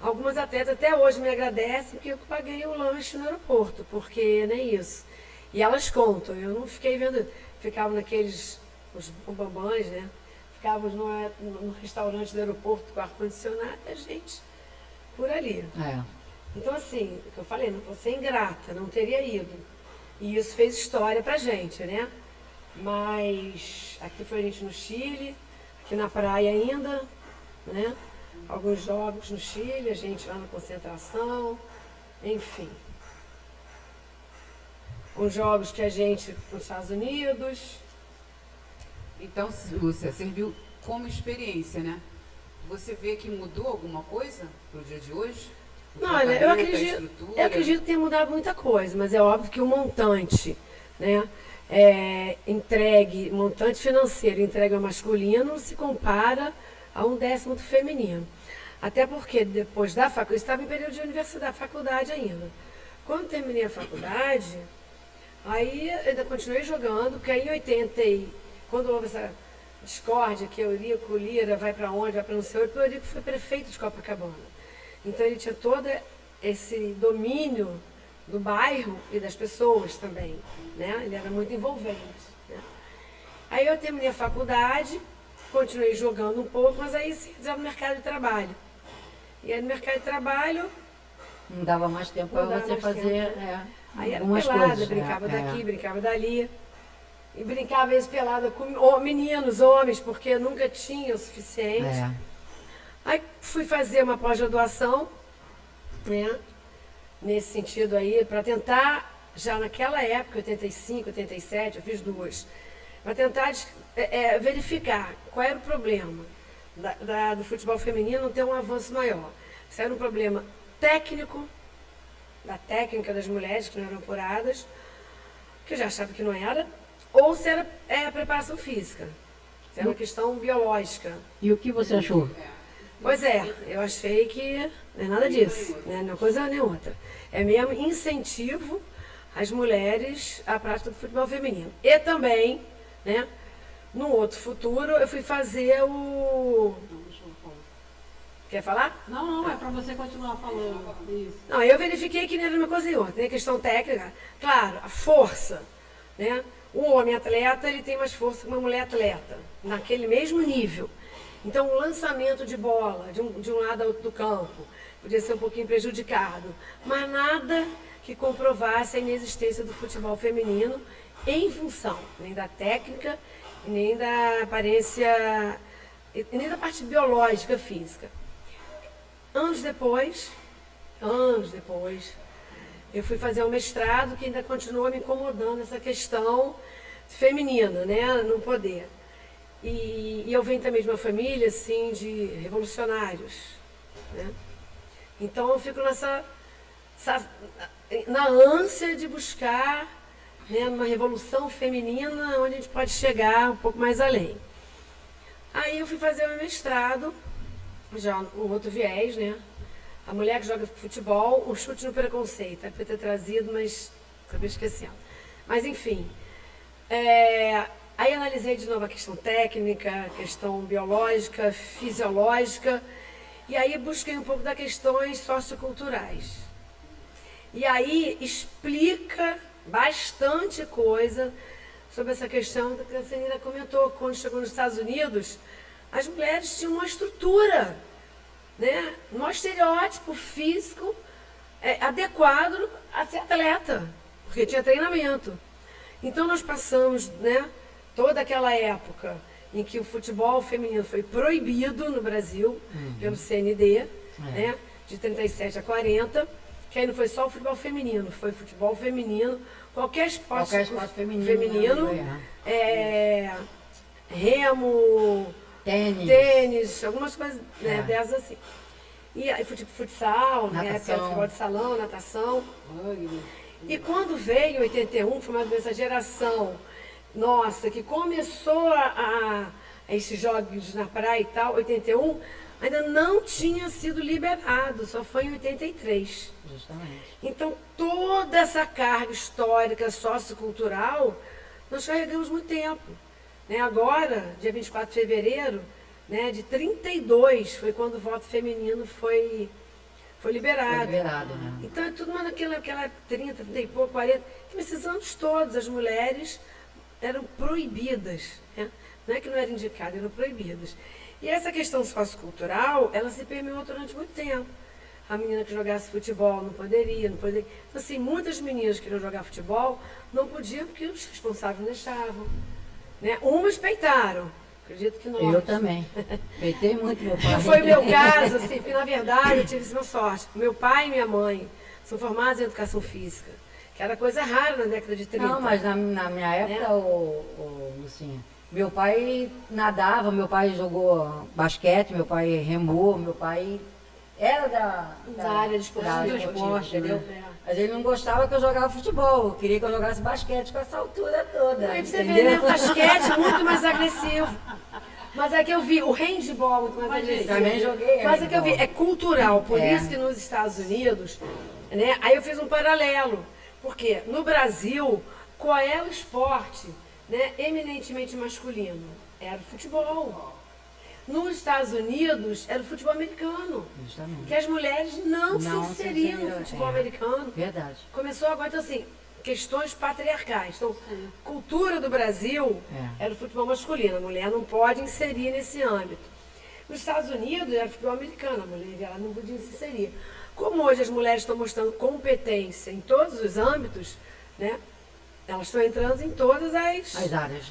Algumas atletas até hoje me agradecem porque eu paguei o lanche no aeroporto, porque nem isso. E elas contam, eu não fiquei vendo, ficava naqueles, os bambambãs, né? Ficávamos no restaurante do aeroporto com ar-condicionado e a gente por ali. Então assim, o que eu falei, não vou ser ingrata, não teria ido. E isso fez história pra gente, né? Mas aqui foi a gente no Chile, aqui na praia ainda, né? Alguns jogos no Chile, a gente lá na concentração, enfim. Os jogos que a gente nos Estados Unidos. Então, Lúcia, serviu como experiência, né? Você vê que mudou alguma coisa pro dia de hoje? Não, olha, eu acredito que tenha mudado muita coisa, mas é óbvio que o montante, né? Montante financeiro entregue ao masculino se compara a 1/10 do feminino. Até porque depois da faculdade, eu estava em período de universidade, faculdade ainda. Quando terminei a faculdade, aí eu ainda continuei jogando, porque aí em 80, quando houve essa discórdia que Eurico Lira vai para onde, vai para não sei onde, o Eurico foi prefeito de Copacabana. Então ele tinha todo esse domínio do bairro e das pessoas também, né? Ele era muito envolvente, né? Aí eu terminei a faculdade, continuei jogando um pouco, mas aí se fizer no mercado de trabalho. E aí no mercado de trabalho... Não dava mais tempo para você fazer aí era algumas pelada, coisas. brincava daqui, brincava dali. E brincava às vezes pelada com meninos, homens, porque nunca tinha o suficiente. Aí fui fazer uma pós-graduação, né? Nesse sentido aí, para tentar, já naquela época, 85, 87, eu fiz 2, para tentar verificar qual era o problema do futebol feminino não ter um avanço maior. Se era um problema técnico, da técnica das mulheres que não eram apuradas, que eu já achava que não era, ou se era preparação física, se era uma questão biológica. E o que você achou? Pois é, eu achei que não é nada disso, né? Não é coisa nem outra. É mesmo incentivo às mulheres à prática do futebol feminino. E também, né, no outro futuro, eu fui fazer o... Quer falar? Não, é para você continuar falando. Isso. Não, eu verifiquei que não era uma coisa nem outra. Tem a questão técnica, claro, a força, né? Um homem atleta, ele tem mais força que uma mulher atleta, naquele mesmo nível. Então, o lançamento de bola de um lado ao outro do campo podia ser um pouquinho prejudicado, mas nada que comprovasse a inexistência do futebol feminino em função nem da técnica, nem da aparência, nem da parte biológica, física. Anos depois, eu fui fazer um mestrado que ainda continua me incomodando essa questão feminina, né, no poder. E eu venho também de uma família, assim, de revolucionários, né? Então eu fico na ânsia de buscar, né, uma revolução feminina onde a gente pode chegar um pouco mais além. Aí eu fui fazer meu mestrado, já um outro viés, né? A mulher que joga futebol, um chute no preconceito. É para ter trazido, mas acabei esquecendo. Mas enfim, aí analisei de novo a questão técnica, a questão biológica, fisiológica, e aí busquei um pouco das questões socioculturais. E aí explica bastante coisa sobre essa questão que a Senira comentou. Quando chegou nos Estados Unidos, as mulheres tinham uma estrutura, né, um estereótipo físico adequado a ser atleta, porque tinha treinamento. Então nós passamos, né, toda aquela época em que o futebol feminino foi proibido no Brasil, pelo CND, né, de 37 a 40, que aí não foi só o futebol feminino, foi futebol feminino, qualquer esporte feminino, remo, tênis, algumas coisas, né, dessas assim. E aí futsal, né, futebol de salão, natação. E quando veio 81, foi mais ou menos essa geração nossa, que começou a esses jogos na praia e tal, 81, ainda não tinha sido liberado, só foi em 83. Justamente. Então, toda essa carga histórica, sociocultural, nós carregamos muito tempo. Né? Agora, dia 24 de fevereiro, né, de 32, foi quando o voto feminino foi liberado. Foi liberado, né? Então, é tudo naquela 30 e pouco, 40. Esses anos todos, as mulheres eram proibidas. Né? Não é que não eram indicadas, eram proibidas. E essa questão sociocultural, ela se permeou durante muito tempo. A menina que jogasse futebol não poderia. Então, assim, muitas meninas que queriam jogar futebol não podiam porque os responsáveis não deixavam. Né? Umas peitaram. Acredito que nós. Eu também. Peitei muito meu pai. Não foi o meu caso, assim, porque na verdade eu tive essa sorte. Meu pai e minha mãe são formados em educação física, que era coisa rara na década de 30. Não, mas na minha época, Lucinha, meu pai nadava, meu pai jogou basquete, meu pai remou, meu pai era Da área de esporte, entendeu? né? Mas ele não gostava que eu jogava futebol, queria que eu jogasse basquete com essa altura toda. Aí você vê, entendeu? né? O basquete muito mais agressivo. Mas é que eu vi, o handball muito mais agressivo. Também joguei Mas é que eu vi, é cultural. Por É. isso que nos Estados Unidos, né? Aí eu fiz um paralelo. Porque no Brasil, qual é o esporte, né, eminentemente masculino? Era o futebol. Nos Estados Unidos, era o futebol americano. Justamente. Que as mulheres não se Não se inseriam no inseriram, futebol é. americano. Verdade. Começou agora, então assim, questões patriarcais. Então, cultura do Brasil É. era o futebol masculino. A mulher não pode inserir nesse âmbito. Nos Estados Unidos era o futebol americano. A mulher ela não podia se inserir. Como hoje as mulheres estão mostrando competência em todos os âmbitos, né? Elas estão entrando em todas As áreas.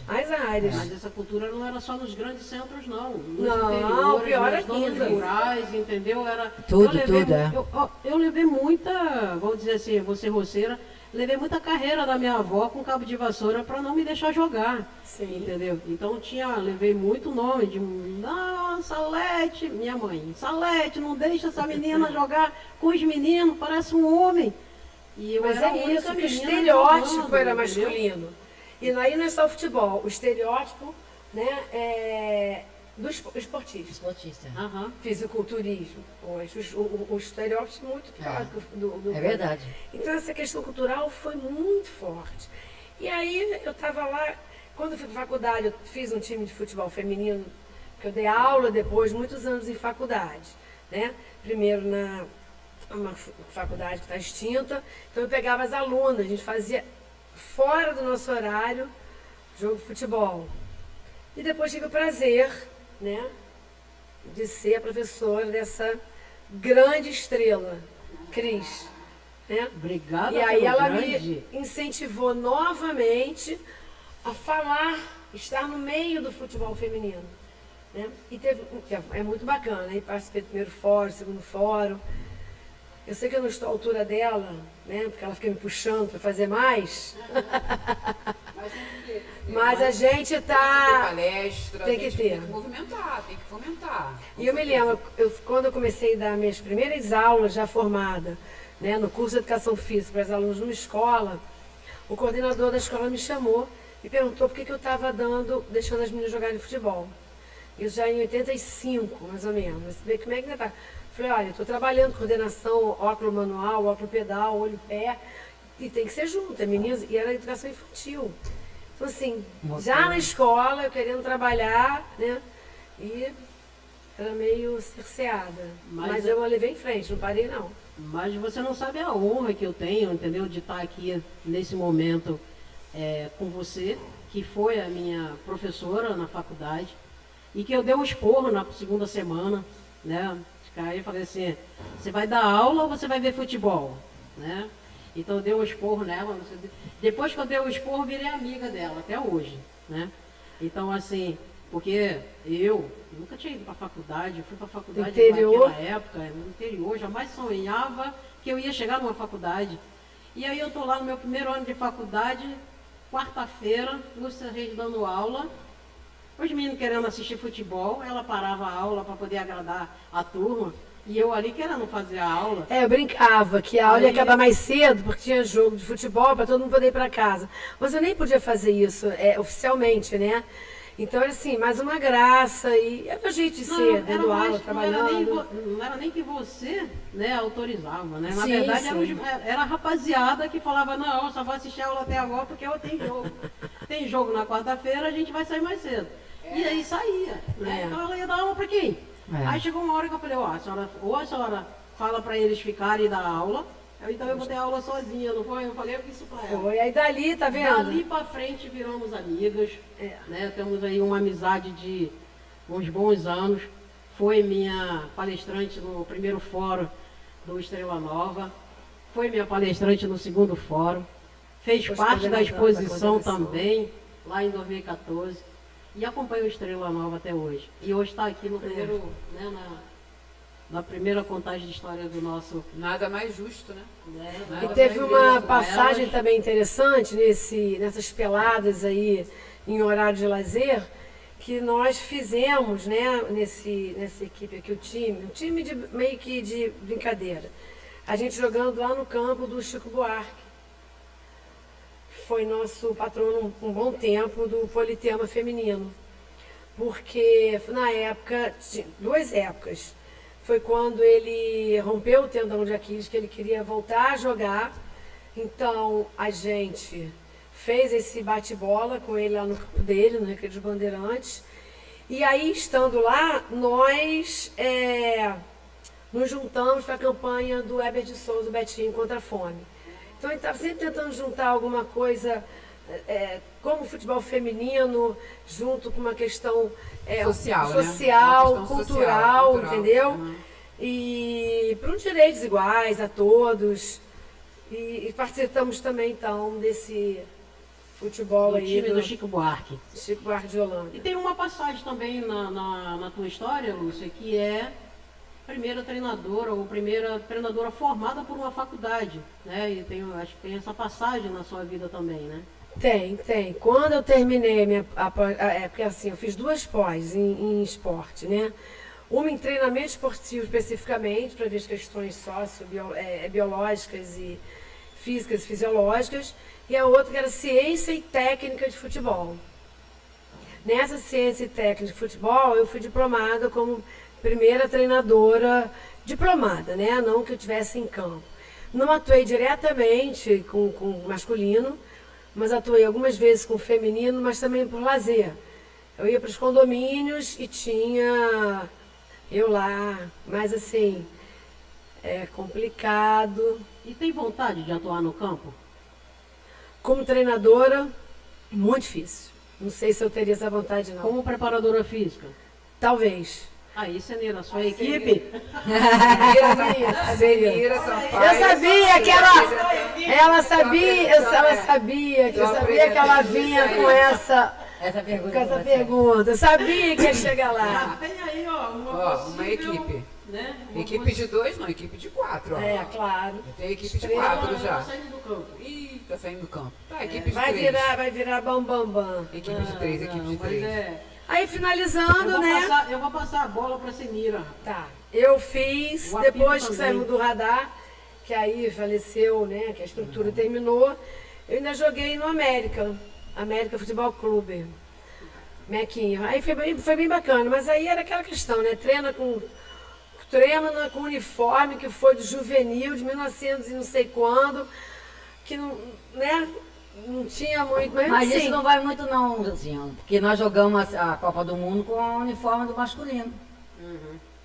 as áreas. Mas essa cultura não era só nos grandes centros, não. Nos Não, interiores, pior nas zonas ainda. rurais, entendeu? Era, Tudo, eu levei, tudo, é. eu levei muita, vamos dizer assim, vou ser roceira, levei muita carreira da minha avó com cabo de vassoura para não me deixar jogar. Sim. Entendeu? Então levei muito nome de, não, Salete, minha mãe, Salete, não deixa essa menina jogar com os meninos, parece um homem. E eu Mas era a é única isso, que o menina estereótipo jogando, era entendeu? masculino. E aí não é só o futebol, o estereótipo, né, do esportista. Esportista. Aham. Fisiculturismo. Hoje, o estereótipo é muito pior do É verdade. Então essa questão cultural foi muito forte. E aí eu estava lá, quando eu fui para faculdade, eu fiz um time de futebol feminino, que eu dei aula depois, muitos anos em faculdade. Né? Primeiro na uma faculdade que está extinta, então eu pegava as alunas, a gente fazia fora do nosso horário jogo de futebol. E depois tive o prazer, né, de ser a professora dessa grande estrela, Cris. Né? Obrigada E aí pelo ela grande. me incentivou novamente a falar, estar no meio do futebol feminino. Né? E é muito bacana, e participei do primeiro fórum, segundo fórum. Eu sei que eu não estou à altura dela, né? Porque ela fica me puxando para fazer mais. Mas a gente Tem tá. palestra, Tem a que gente ter. tem que movimentar, tem que fomentar. E eu me lembro, quando eu comecei a dar minhas primeiras aulas já formada, né, no curso de Educação Física para os alunos numa escola, o coordenador da escola me chamou e perguntou por que eu estava deixando as meninas jogarem futebol. Isso já em 85, mais ou menos. Você vê como é que ainda está. Falei, olha, eu estou trabalhando coordenação, óculo manual, óculo pedal, olho-pé, e tem que ser junto, é meninas, e era educação infantil. Então, assim, já na escola, eu querendo trabalhar, né, e era meio cerceada. Mas eu levei em frente, não parei não. Mas você não sabe a honra que eu tenho, entendeu? De estar aqui nesse momento com você, que foi a minha professora na faculdade, e que eu dei um esporro na segunda semana, né? Aí eu falei assim, você vai dar aula ou você vai ver futebol? Né? Então eu dei um esporro nela. Depois que eu dei o esporro, virei amiga dela, até hoje. Né? Então assim, porque eu nunca tinha ido para a faculdade, eu fui para a faculdade Interior. naquela época, no interior, jamais sonhava que eu ia chegar numa faculdade. E aí eu estou lá no meu primeiro ano de faculdade, quarta-feira, Lúcia Reis dando aula, os meninos querendo assistir futebol, ela parava a aula para poder agradar a turma. E eu ali querendo fazer a aula. Eu brincava que a aula ia Aí- acabar mais cedo, porque tinha jogo de futebol para todo mundo poder ir para casa. Mas eu nem podia fazer isso oficialmente, né? Então era assim, mais uma graça e é meu jeito de ser, dando aula, trabalhando. Não era nem que você, né, autorizava, né? Na Sim, verdade, sim. era a rapaziada que falava, não, eu só vou assistir a aula até agora porque eu tenho jogo. Tem jogo na quarta-feira, a gente vai sair mais cedo. E aí saía, né? É. Então ela ia dar aula para quem? É. Aí chegou uma hora que eu falei, ó, ou a senhora fala para eles ficarem e dar aula, ou então eu vou ter aula sozinha, não foi? Eu falei isso para ela. Foi. Aí dali, tá vendo? Dali pra frente viramos amigas, né? Temos aí uma amizade de uns bons anos. Foi minha palestrante no primeiro fórum do Estrela Nova. Foi minha palestrante no segundo fórum. Fez Foi parte da coordenadora da exposição coordenação. também, lá em 2014. E acompanha o Estrela Nova até hoje. E hoje está aqui no primeiro, né, na primeira contagem de história do nosso... Nada mais justo, né? né, E teve uma elas. passagem também interessante nessas peladas aí em horário de lazer, que nós fizemos, né, nessa equipe aqui, um time de, meio que de brincadeira. A gente jogando lá no campo do Chico Buarque. Foi nosso patrono um bom tempo do politema feminino. Porque na época, duas épocas. Foi quando ele rompeu o tendão de Aquiles, que ele queria voltar a jogar. Então a gente fez esse bate-bola com ele lá no campo dele, no Recreio dos Bandeirantes. E aí, estando lá, nós nos juntamos para a campanha do Heber de Souza, o Betinho, contra a fome. Então ele estava sempre tentando juntar alguma coisa como futebol feminino, junto com uma questão Social, né? social, Uma questão cultural, social, entendeu? Uhum. E para os direitos iguais a todos. E participamos também, então, desse futebol Do aí time do do Chico Buarque. Chico Buarque de Holanda. E tem uma passagem também na tua história, Lúcia, que é primeira treinadora ou primeira treinadora formada por uma faculdade, né? E acho que tem essa passagem na sua vida também, né? Tem. Quando eu terminei porque assim, eu fiz duas pós em esporte, né? Uma em treinamento esportivo especificamente, para ver as questões biológicas e físicas e fisiológicas, e a outra que era ciência e técnica de futebol. Nessa ciência e técnica de futebol, eu fui diplomada como primeira treinadora diplomada, né? Não que eu estivesse em campo. Não atuei diretamente com masculino, mas atuei algumas vezes com feminino, mas também por lazer. Eu ia para os condomínios e tinha eu lá, mas assim, é complicado. E tem vontade de atuar no campo? Como treinadora, muito difícil. Não sei se eu teria essa vontade, não. Como preparadora física? Talvez. Aí, Senira, sua equipe? Senira Sampaio. Eu sabia que ela sabia que ela vinha com essa pergunta. Eu sabia que ia chegar lá. Tem aí, ó, Ó, possível, uma equipe. Né? Equipe de 2, não, equipe de 4. Claro. Tem equipe de Estrela, 4 já. Saindo do campo. Ih, tá saindo do campo. Tá, equipe de Vai 3. virar bam. Equipe de 3, equipe de Mas 3. Aí finalizando, né? Eu vou passar a bola pra Senira. Tá. Eu fiz, O apito depois que também. saímos do radar, que aí faleceu, né? Que a estrutura terminou, eu ainda joguei no América Futebol Clube. Mequinho. Aí foi bem bacana, mas aí era aquela questão, né? Treina com uniforme que foi do juvenil, de 1900 e não sei quando, que não, né? Não tinha muito, mas Mas assim, isso não vai muito não, assim, ó, porque nós jogamos a Copa do Mundo com o uniforme do masculino.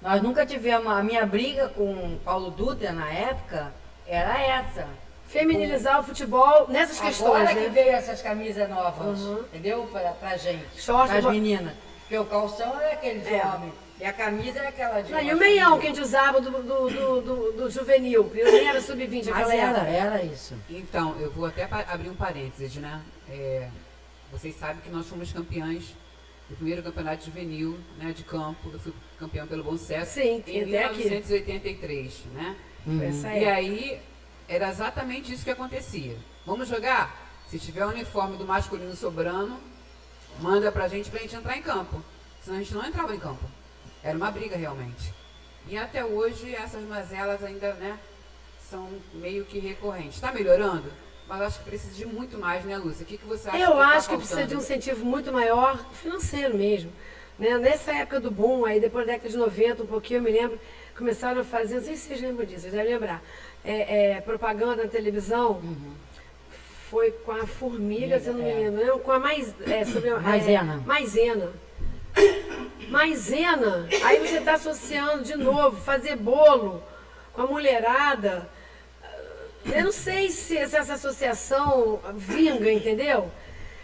Nós nunca tivemos, a minha briga com o Paulo Dutra na época era essa. feminilizar o futebol nessas questões, Agora que né? veio essas camisas novas, Uhum. entendeu? Pra gente, Short pras do- meninas. Porque o calção é aquele de É. homem e a camisa é aquela de Não, e o masculino. meião que a gente usava do juvenil, que nem era sub-20 Mas aquela época. era isso. Então, eu vou até abrir um parênteses, né? Vocês sabem que nós fomos campeãs do primeiro campeonato juvenil, né, de campo. Eu fui campeão pelo Bom Sucesso Sim, em até aqui. 1983, né? Foi essa E época. aí, era exatamente isso que acontecia. Vamos jogar? Se tiver o uniforme do masculino sobrando, manda pra gente entrar em campo. Senão a gente não entrava em campo. Era uma briga realmente. E até hoje essas mazelas ainda, né, são meio que recorrentes. Está melhorando? Mas acho que precisa de muito mais, né, Lúcia? O que você acha Eu que acho tá que precisa de um faltando? incentivo muito maior, financeiro mesmo. Né? Nessa época do boom, aí depois da década de 90, um pouquinho, eu me lembro, começaram a fazer, não sei se vocês lembram disso, vocês devem lembrar, propaganda na televisão. Foi com a formiga, se eu não me lembro, não, com a Maisena. Maisena. Maisena. Aí você está associando de novo, fazer bolo com a mulherada. Eu não sei se essa associação vinga, entendeu?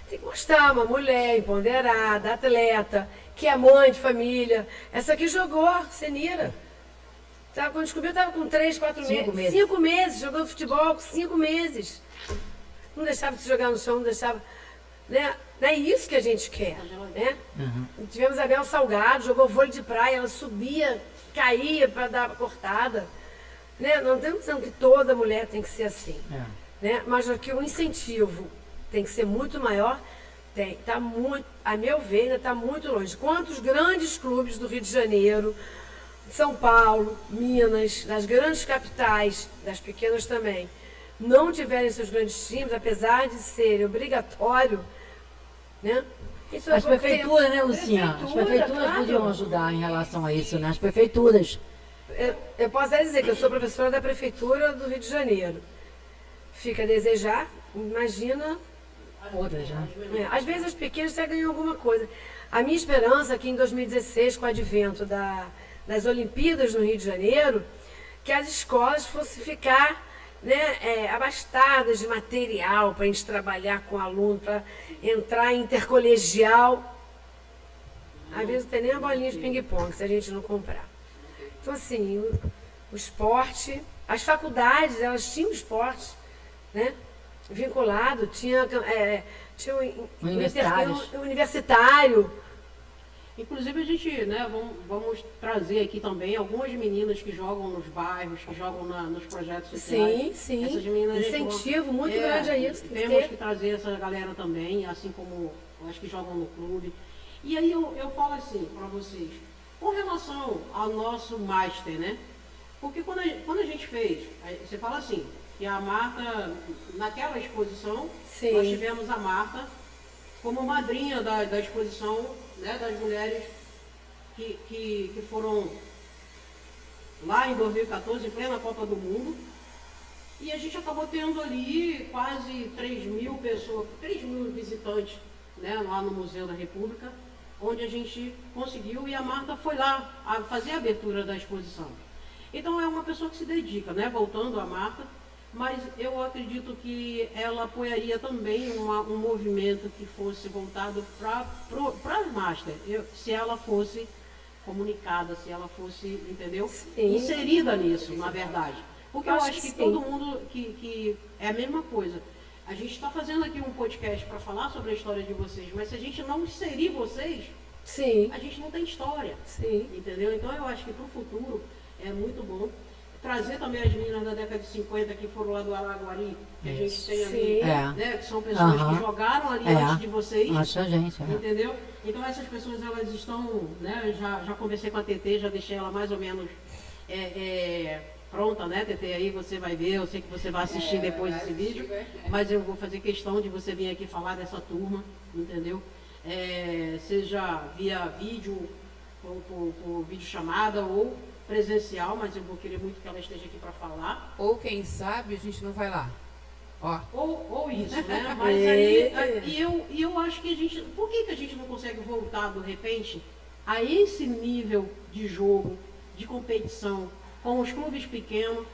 Tem que mostrar uma mulher empoderada, atleta, que é mãe de família. Essa aqui jogou, Senira. Quando descobriu, estava com 3, 4 meses. 5 meses, jogou futebol com 5 meses. Não deixava de se jogar no chão, não deixava. Né? Não é isso que a gente quer. Né? Tivemos a Bel Salgado, jogou vôlei de praia, ela subia, caía para dar a cortada. Né? Não estamos dizendo que toda mulher tem que ser assim. Né? Mas aqui o incentivo tem que ser muito maior. Tá muito, a meu ver, ainda está muito longe. Quantos grandes clubes do Rio de Janeiro, São Paulo, Minas, das grandes capitais, das pequenas também, não tiverem seus grandes times, apesar de ser obrigatório, né? Isso As prefeituras, né, Lucinha? As prefeituras claro. podiam ajudar em relação a isso, né? As prefeituras. Eu posso até dizer que eu sou professora da Prefeitura do Rio de Janeiro. Fica a desejar, imagina. Outras, né? Às vezes as pequenas até ganham alguma coisa. A minha esperança é que em 2016, com o advento das Olimpíadas no Rio de Janeiro, que as escolas fossem ficar, né, abastadas de material para a gente trabalhar com o aluno, para entrar em intercolegial. Às vezes não tem nem a bolinha de ping-pong se a gente não comprar. Então, assim, o esporte, as faculdades, elas tinham esporte, né, vinculado, tinha Universitários. universitário. Inclusive a gente, né, vamos trazer aqui também algumas meninas que jogam nos bairros, que jogam nos projetos sociais. Sim. Essas meninas, Incentivo muito grande a isso. Temos que trazer essa galera também, assim como as que jogam no clube. E aí eu falo assim para vocês, com relação ao nosso Master, né? Porque quando a gente fez, você fala assim, que a Marta, naquela exposição, Sim. nós tivemos a Marta como madrinha da exposição, né, das mulheres que foram lá em 2014, em plena Copa do Mundo. E a gente acabou tendo ali quase 3 mil pessoas, 3 mil visitantes, né, lá no Museu da República, onde a gente conseguiu, e a Marta foi lá a fazer a abertura da exposição. Então é uma pessoa que se dedica, né, voltando a Marta, mas eu acredito que ela apoiaria também um movimento que fosse voltado para as Master, se ela fosse comunicada, se ela fosse, entendeu? Sim. Inserida nisso, na verdade. Porque eu acho que sim. todo mundo que é a mesma coisa. A gente está fazendo aqui um podcast para falar sobre a história de vocês, mas se a gente não inserir vocês, Sim, a gente não tem história, sim. entendeu? Então eu acho que para o futuro é muito bom trazer também as meninas da década de 50 que foram lá do Araguari, que a gente tem ali, Sim. né? Que são pessoas que jogaram ali antes de vocês. Nossa, gente. Entendeu? Então essas pessoas, elas estão, né? Já conversei com a TT, já deixei ela mais ou menos pronta, né, TT? Aí você vai ver, eu sei que você vai assistir depois desse vídeo, mas eu vou fazer questão de você vir aqui falar dessa turma, entendeu? Seja via vídeo, por vídeo chamada ou presencial, mas eu vou querer muito que ela esteja aqui para falar. Ou quem sabe a gente não vai lá. Ó. Ou isso, né? Mas aí, eu acho que a gente... Por que a gente não consegue voltar, de repente, a esse nível de jogo, de competição, com os clubes pequenos,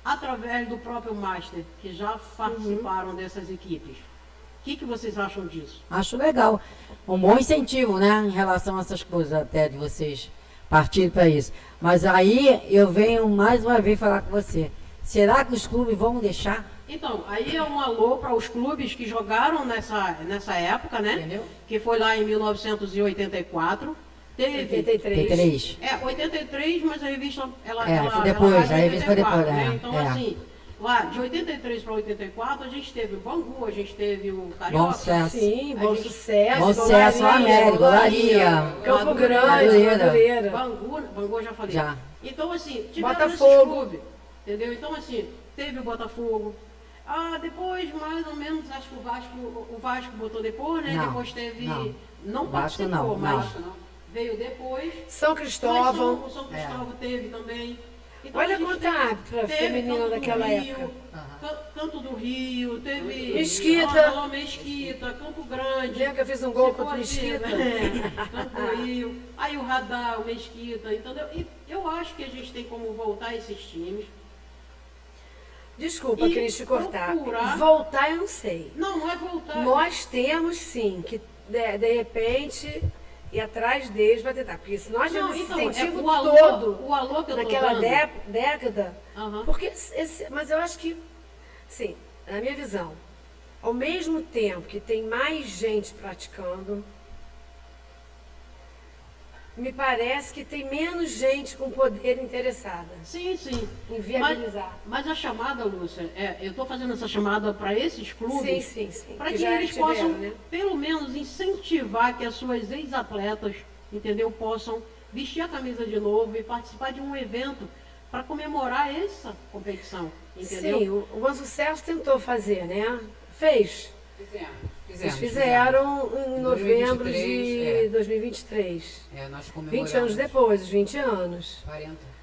através do próprio Master, que já participaram dessas equipes? O que vocês acham disso? Acho legal. Um bom incentivo, né? Em relação a essas coisas, até de vocês partirem para isso. Mas aí eu venho mais uma vez falar com você. Será que os clubes vão deixar? Então, aí é um alô para os clubes que jogaram nessa época, né? Entendeu? Que foi lá em 1984. Teve 83. 83. 83, mas a revista Foi depois, a revista foi depois, né? é, Então, é. assim, Claro, de 83 para 84, a gente teve o Bangu, a gente teve o Carioca. Bom sucesso. Sim, bom sucesso. Bom sucesso, América, Olaria. Campo Grande, Madureira. Madureira. Bangu eu já falei. Já. Então, assim, tiveram Botafogo. esses clubes, entendeu? Então, assim, teve o Botafogo. Depois, mais ou menos, acho que o Vasco botou depois, né? Não, depois teve... não. Não Vasco participou, não, mas não. veio depois. São Cristóvão. Mas São Cristóvão teve também. Então, Olha a gente quanta árbitra teve feminina Canto do daquela Rio, época. Canto do Rio, teve... Mesquita. Mesquita, Campo Grande. Lembra que eu fiz um gol Você contra o pode ver, Mesquita? né? Campo do Rio. Aí o Radar, o Mesquita, entendeu? E eu acho que a gente tem como voltar esses times. Desculpa, E Cris, te cortar. procurar- Voltar eu não sei. Não é voltar. Nós temos sim que, de repente, ir atrás deles para tentar. Porque se nós Não, temos esse então, incentivo o alô, todo o alô que eu tô naquela dando. década, Aham. porque mas eu acho que, sim, na minha visão, ao mesmo tempo que tem mais gente praticando, me parece que tem menos gente com poder interessada Sim, sim. em viabilizar. Mas a chamada, Lúcia, eu estou fazendo essa chamada para esses clubes, Sim, sim, sim. para que já eles tiveram, possam, né? pelo menos, incentivar que as suas ex-atletas, entendeu, possam vestir a camisa de novo e participar de um evento para comemorar essa competição, entendeu? Sim, o Bom Sucesso tentou fazer, né? Fez. Vocês Fizemos. fizeram em novembro 2023, de 2023. Nós comemoramos. 20 anos depois, os 20 anos.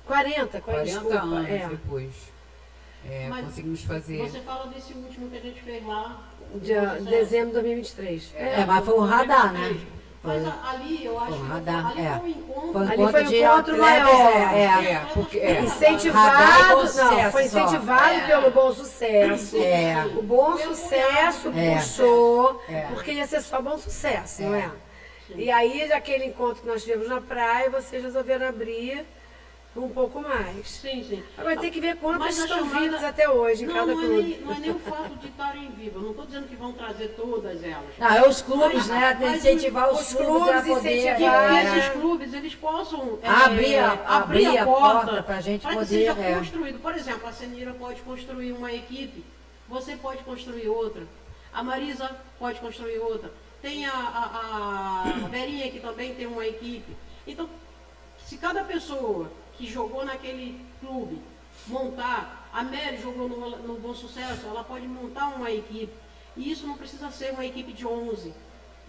40 desculpa. anos é. depois. Mas Conseguimos fazer. Você fala desse último que a gente fez lá. De dezembro de 2023. Mas foi o Radar, né? Mas ali, eu acho Foi o que Radar, ali é. foi um encontro. Foi um Ali encontro foi um de encontro atletas, maior. Porque Radar e Incentivado, Bom Sucesso não, foi só. incentivado pelo Bom Sucesso. É. O Bom Sucesso É. puxou, É. porque ia ser só Bom Sucesso, não é? E aí, aquele encontro que nós tivemos na praia, vocês resolveram abrir um pouco mais. Sim, sim. Agora tem que ver quantas Mas a estão chamada- vivas até hoje em Não, cada não é, clube. não é nem o fato de estarem vivos. Eu não estou dizendo que vão trazer todas elas. Não, é os clubes, né? Mas Incentivar os os clubes a clubes poder Que incentivar, esses clubes eles possam abrir a porta pra gente para que poder, seja construído. Por exemplo, a Senira pode construir uma equipe, você pode construir outra, a Marisa pode construir outra, tem a Verinha que também tem uma equipe. Então, se cada pessoa que jogou naquele clube montar, a Mary jogou no Bom Sucesso, ela pode montar uma equipe. E isso não precisa ser uma equipe de 11.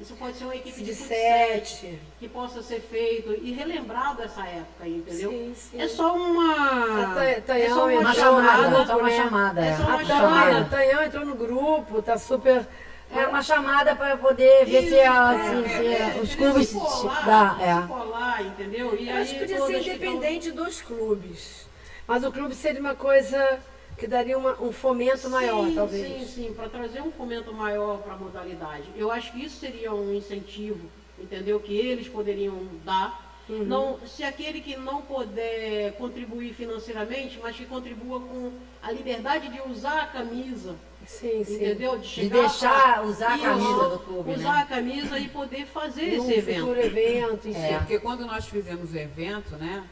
Isso pode ser uma equipe De futsal 7. que possa ser feito e relembrado essa época, entendeu? Sim, sim. É só uma. Tanhão é só entrou uma Uma no chamada, grupo, só uma né? chamada. É só uma A chamada. Tanhão entrou no grupo, tá super. É uma chamada para poder ver se, os clubes se colar, dá. se colar, entendeu? E Eu acho que podia ser todas que independente dos clubes. Mas o clube seria uma coisa que daria um fomento maior, sim, talvez. Sim, para trazer um fomento maior para a modalidade. Eu acho que isso seria um incentivo, entendeu? Que eles poderiam dar. Não, se aquele que não puder contribuir financeiramente, mas que contribua com a liberdade de usar a camisa, Sim, sim. entendeu? De deixar usar a Isso, camisa do clube, usar né? a camisa e poder fazer Num esse evento. futuro evento, enfim. Porque quando nós fizemos o evento, né?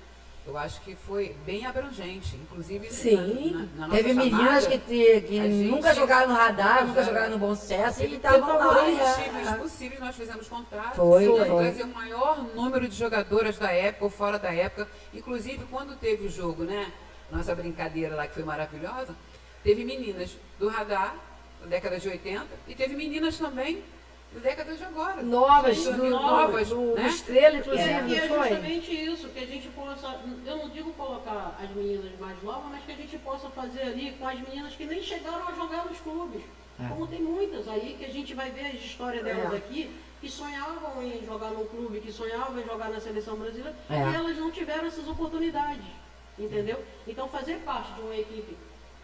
Eu acho que foi bem abrangente. Inclusive, Sim. na nossa Teve meninas chamada, que a gente- nunca jogaram no radar, nunca jogaram no Bom Sucesso e estavam lá. todos os times possíveis nós fizemos contato. Foi. Trazer o maior número de jogadoras da época ou fora da época. Inclusive, quando teve o jogo, né? Nossa brincadeira lá, que foi maravilhosa, teve meninas do radar, da década de 80, e teve meninas também da década de agora. Novas, Sim, do novas, do né? Estrela, E inclusive, é não foi? justamente isso, que a gente possa, eu não digo colocar as meninas mais novas, mas que a gente possa fazer ali com as meninas que nem chegaram a jogar nos clubes. Como tem muitas aí, que a gente vai ver a história delas aqui, que sonhavam em jogar no clube, que sonhavam em jogar na seleção brasileira, e elas não tiveram essas oportunidades, entendeu? Então fazer parte de uma equipe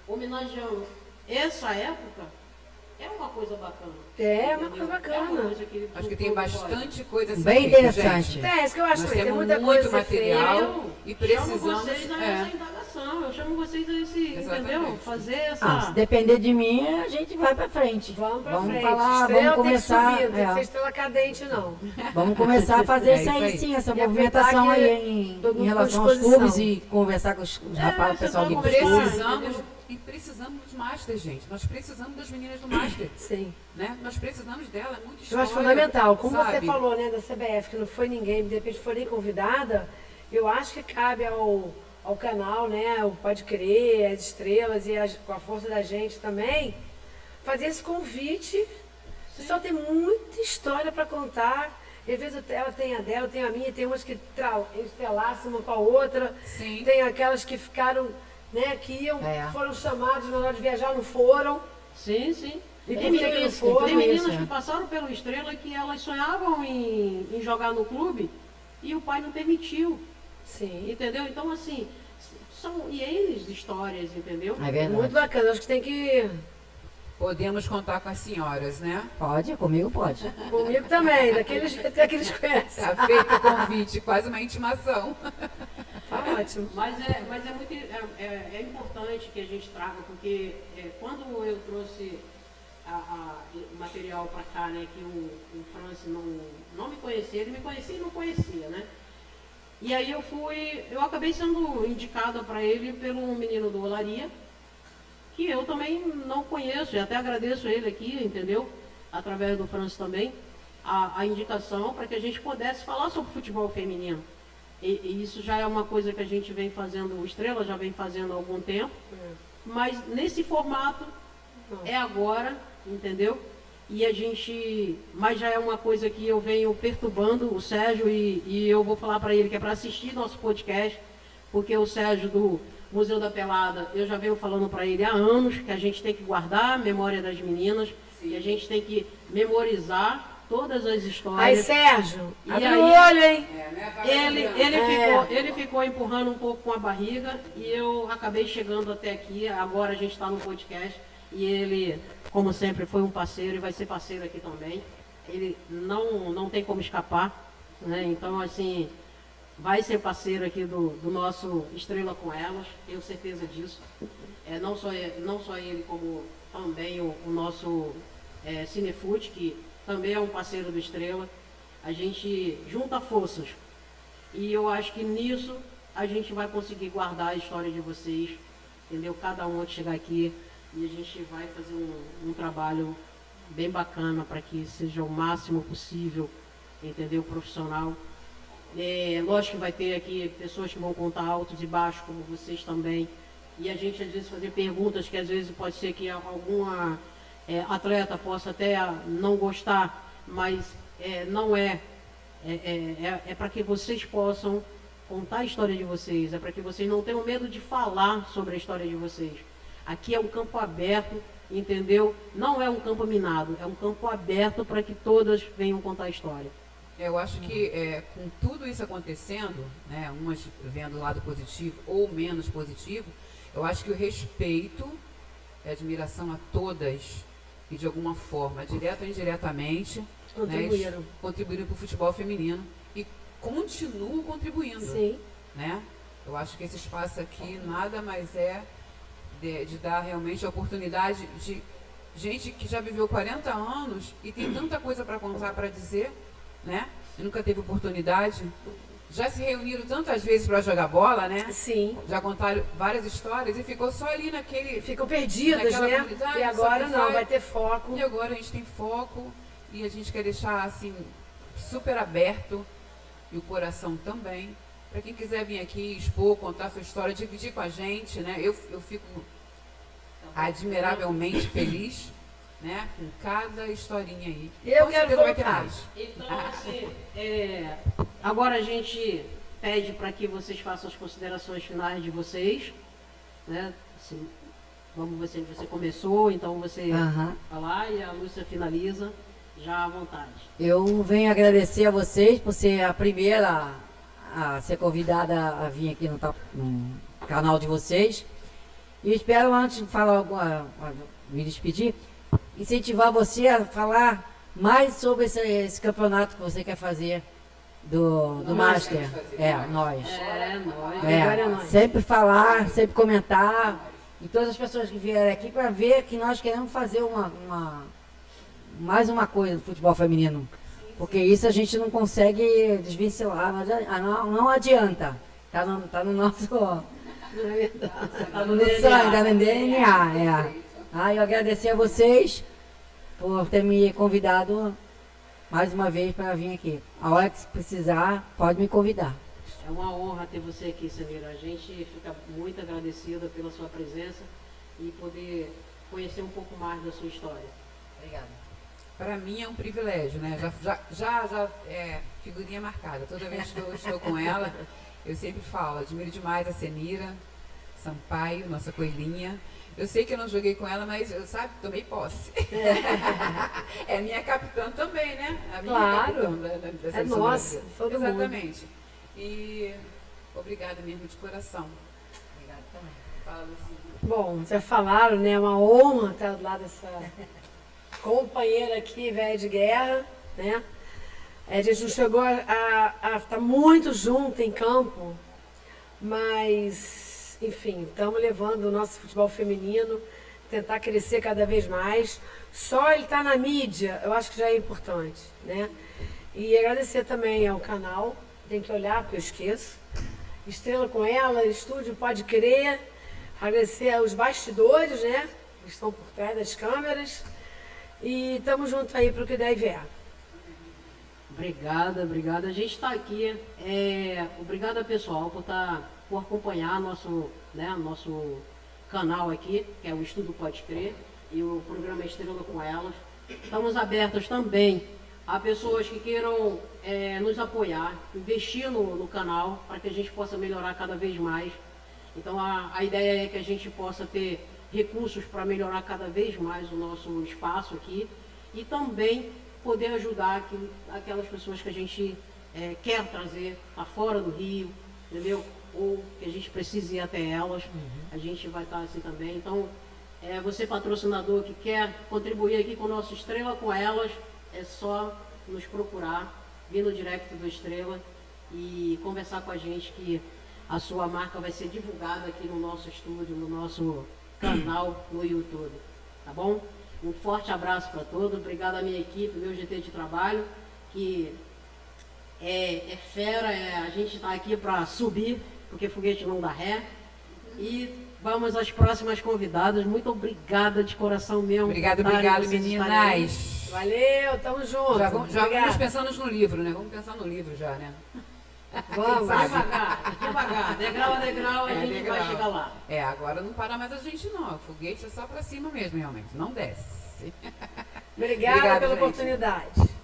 homenageando essa época é uma coisa bacana. É, uma entendeu? coisa bacana. É uma coisa que Acho que o tem clube bastante coisa a ser Bem feita, interessante. gente. É, isso que eu acho Nós também. Tem temos muita muito coisa a ser material feita. e Chamo precisamos. vocês a essa indagação, eu chamo vocês a esse, entendeu? Exatamente. Fazer essa... Se depender de mim, a gente vai pra frente. Vamos pra frente. falar, Estrela vamos começar. Tem que subir, não tem que ser é, estrela cadente, não. vamos começar a fazer É isso isso aí, aí. sim, essa E movimentação aproveitar que aí em, todo mundo em com relação aos disposição. clubes e conversar com os rapazes, o você pessoal vai dos conversar. clubes. Precisamos, e precisamos de Master, gente. Nós precisamos das meninas do Master. Sim. Né? Nós precisamos dela, é muito Eu história. acho fundamental. Como você sabe? falou, né, da CBF, que não foi ninguém, de repente foi nem convidada, eu acho que cabe ao canal, né, o Pode Crer, as estrelas e com a força da gente também, fazer esse convite. O pessoal tem muita história para contar. Às vezes ela tem a dela, tem a minha, tem umas que estrelaçam uma com a outra. Sim. Tem aquelas que ficaram, né, que iam, foram chamadas na hora de viajar, não foram. Sim, sim. E Tem por que que não foram? tem meninas isso, que passaram pelo Estrela que elas sonhavam em jogar no clube e o pai não permitiu, Sim. entendeu? Então, assim, são eles histórias, entendeu? É verdade. Muito bacana. Acho que tem que... Podemos contar com as senhoras, né? Pode, comigo pode. Comigo também, daquele jeito que eles conhecem. Tá feito o convite, quase uma intimação. Tá ótimo. Mas é muito importante que a gente traga, porque quando eu trouxe o material para cá, né, que o Francis não me conhecia, ele me conhecia e não conhecia, né? E aí eu acabei sendo indicada para ele pelo menino do Olaria, que eu também não conheço, e até agradeço ele aqui, entendeu? Através do Francis também, a indicação para que a gente pudesse falar sobre futebol feminino. E isso já é uma coisa que a gente vem fazendo, o Estrela já vem fazendo há algum tempo, mas nesse formato é agora, entendeu? Mas já é uma coisa que eu venho perturbando o Sérgio e eu vou falar para ele que é para assistir nosso podcast, porque o Sérgio do Museu da Pelada, eu já venho falando para ele há anos que a gente tem que guardar a memória das meninas, e a gente tem que memorizar todas as histórias. Aí, Sérgio, E abre aí- o olho, hein? Ele ficou empurrando um pouco com a barriga e eu acabei chegando até aqui. Agora a gente está no podcast e ele, como sempre, foi um parceiro e vai ser parceiro aqui também. Ele não tem como escapar, né? Então, assim, vai ser parceiro aqui do nosso Estrela com Elas, tenho certeza disso. Não só ele, como também o nosso Cinefute, que também é um parceiro do Estrela. A gente junta forças. E eu acho que nisso a gente vai conseguir guardar a história de vocês, entendeu? Cada um que chegar aqui e a gente vai fazer um trabalho bem bacana para que seja o máximo possível, entendeu? Profissional. Lógico que vai ter aqui pessoas que vão contar altos e baixos, como vocês também. E a gente às vezes fazer perguntas que às vezes pode ser que alguma atleta possa até não gostar, mas não é para que vocês possam contar a história de vocês, é para que vocês não tenham medo de falar sobre a história de vocês. Aqui é um campo aberto, entendeu? Não é um campo minado, é um campo aberto para que todas venham contar a história. Eu acho que com tudo isso acontecendo, né, umas vendo o lado positivo ou menos positivo, eu acho que o respeito e admiração a todas, e de alguma forma, direta ou indiretamente, contribuíram para o futebol feminino e continuam contribuindo. Sim. Né? Eu acho que esse espaço aqui nada mais é de dar realmente a oportunidade de gente que já viveu 40 anos e tem tanta coisa para contar, para dizer, né? E nunca teve oportunidade. Já se reuniram tantas vezes para jogar bola, né? Sim. Já contaram várias histórias e ficou só ali naquele... Ficam perdidas, naquela né? comunidade, E agora só não, vai ter foco. E agora a gente tem foco e a gente quer deixar assim super aberto, e o coração também, para quem quiser vir aqui expor, contar sua história, dividir com a gente, né? Eu fico admiravelmente feliz, né? Com cada historinha aí. Eu Com quero certeza vai ter voltar. mais. Então, assim, agora a gente pede para que vocês façam as considerações finais de vocês, né? Assim, você começou, então você falar e a Lúcia finaliza, já à vontade. Eu venho agradecer a vocês por ser a primeira a ser convidada a vir aqui no canal de vocês. E espero, antes de falar me despedir, incentivar você a falar mais sobre esse campeonato que você quer fazer do Master. Nós. Agora é nós. Sempre falar, sempre comentar. E todas as pessoas que vierem aqui para ver que nós queremos fazer mais uma coisa do futebol feminino. Porque isso a gente não consegue desvencilhar, não adianta. Tá no nosso... Tá no sangue, tá no DNA. Eu agradecer a vocês por ter me convidado mais uma vez para vir aqui. A hora que precisar, pode me convidar. É uma honra ter você aqui, Samira. A gente fica muito agradecida pela sua presença e poder conhecer um pouco mais da sua história. Obrigada. Para mim é um privilégio, né? Já é figurinha marcada. Toda vez que eu estou com ela, eu sempre falo, admiro demais a Samira Sampaio, nossa coelhinha. Eu sei que eu não joguei com ela, mas, sabe, tomei posse. É minha capitã também, né? A minha Claro. capitã da É seleção nossa, brasileira. todo mundo. Exatamente. E obrigada mesmo de coração. Obrigada também. Fala, Lucinha. Bom, já falaram, né? É uma honra estar do lado dessa companheira aqui, velha de guerra, né? A gente não chegou a estar muito junto em campo, mas, enfim, estamos levando o nosso futebol feminino, tentar crescer cada vez mais. Só ele estar na mídia, eu acho que já é importante, né? E agradecer também ao canal, tem que olhar porque eu esqueço. Estrela com Ela, Estúdio Pode Crer. Agradecer aos bastidores, né? Que estão por trás das câmeras. E estamos juntos aí para o que der e vier. Obrigada. A gente está aqui. Obrigada, pessoal, por acompanhar nosso canal aqui, que é o Estudo Pode Crer, e o programa Estrela com Elas. Estamos abertos também a pessoas que queiram nos apoiar, investir no canal, para que a gente possa melhorar cada vez mais. Então a ideia é que a gente possa ter recursos para melhorar cada vez mais o nosso espaço aqui e também poder ajudar aquelas pessoas que a gente quer trazer para fora do Rio, entendeu? Ou que a gente precise ir até elas, a gente vai estar assim também. Então, você patrocinador que quer contribuir aqui com o nosso Estrela com Elas, é só nos procurar, vir no direct do Estrela e conversar com a gente que a sua marca vai ser divulgada aqui no nosso estúdio, no nosso canal no YouTube, tá bom? Um forte abraço para todos, obrigado à minha equipe, meu GT de trabalho, que é fera, a gente está aqui para subir, porque foguete não dá ré. E vamos às próximas convidadas. Muito obrigada de coração mesmo. Obrigado, vocês meninas. estarem Valeu, tamo junto. Já vamos Obrigada. pensando no livro, né? Vamos pensar no livro já, né? Vamos. devagar, degrau a degrau, a gente degrau. vai chegar lá. Agora não para mais a gente não. O foguete é só pra cima mesmo, realmente. Não desce. Obrigada Obrigado, pela gente. oportunidade.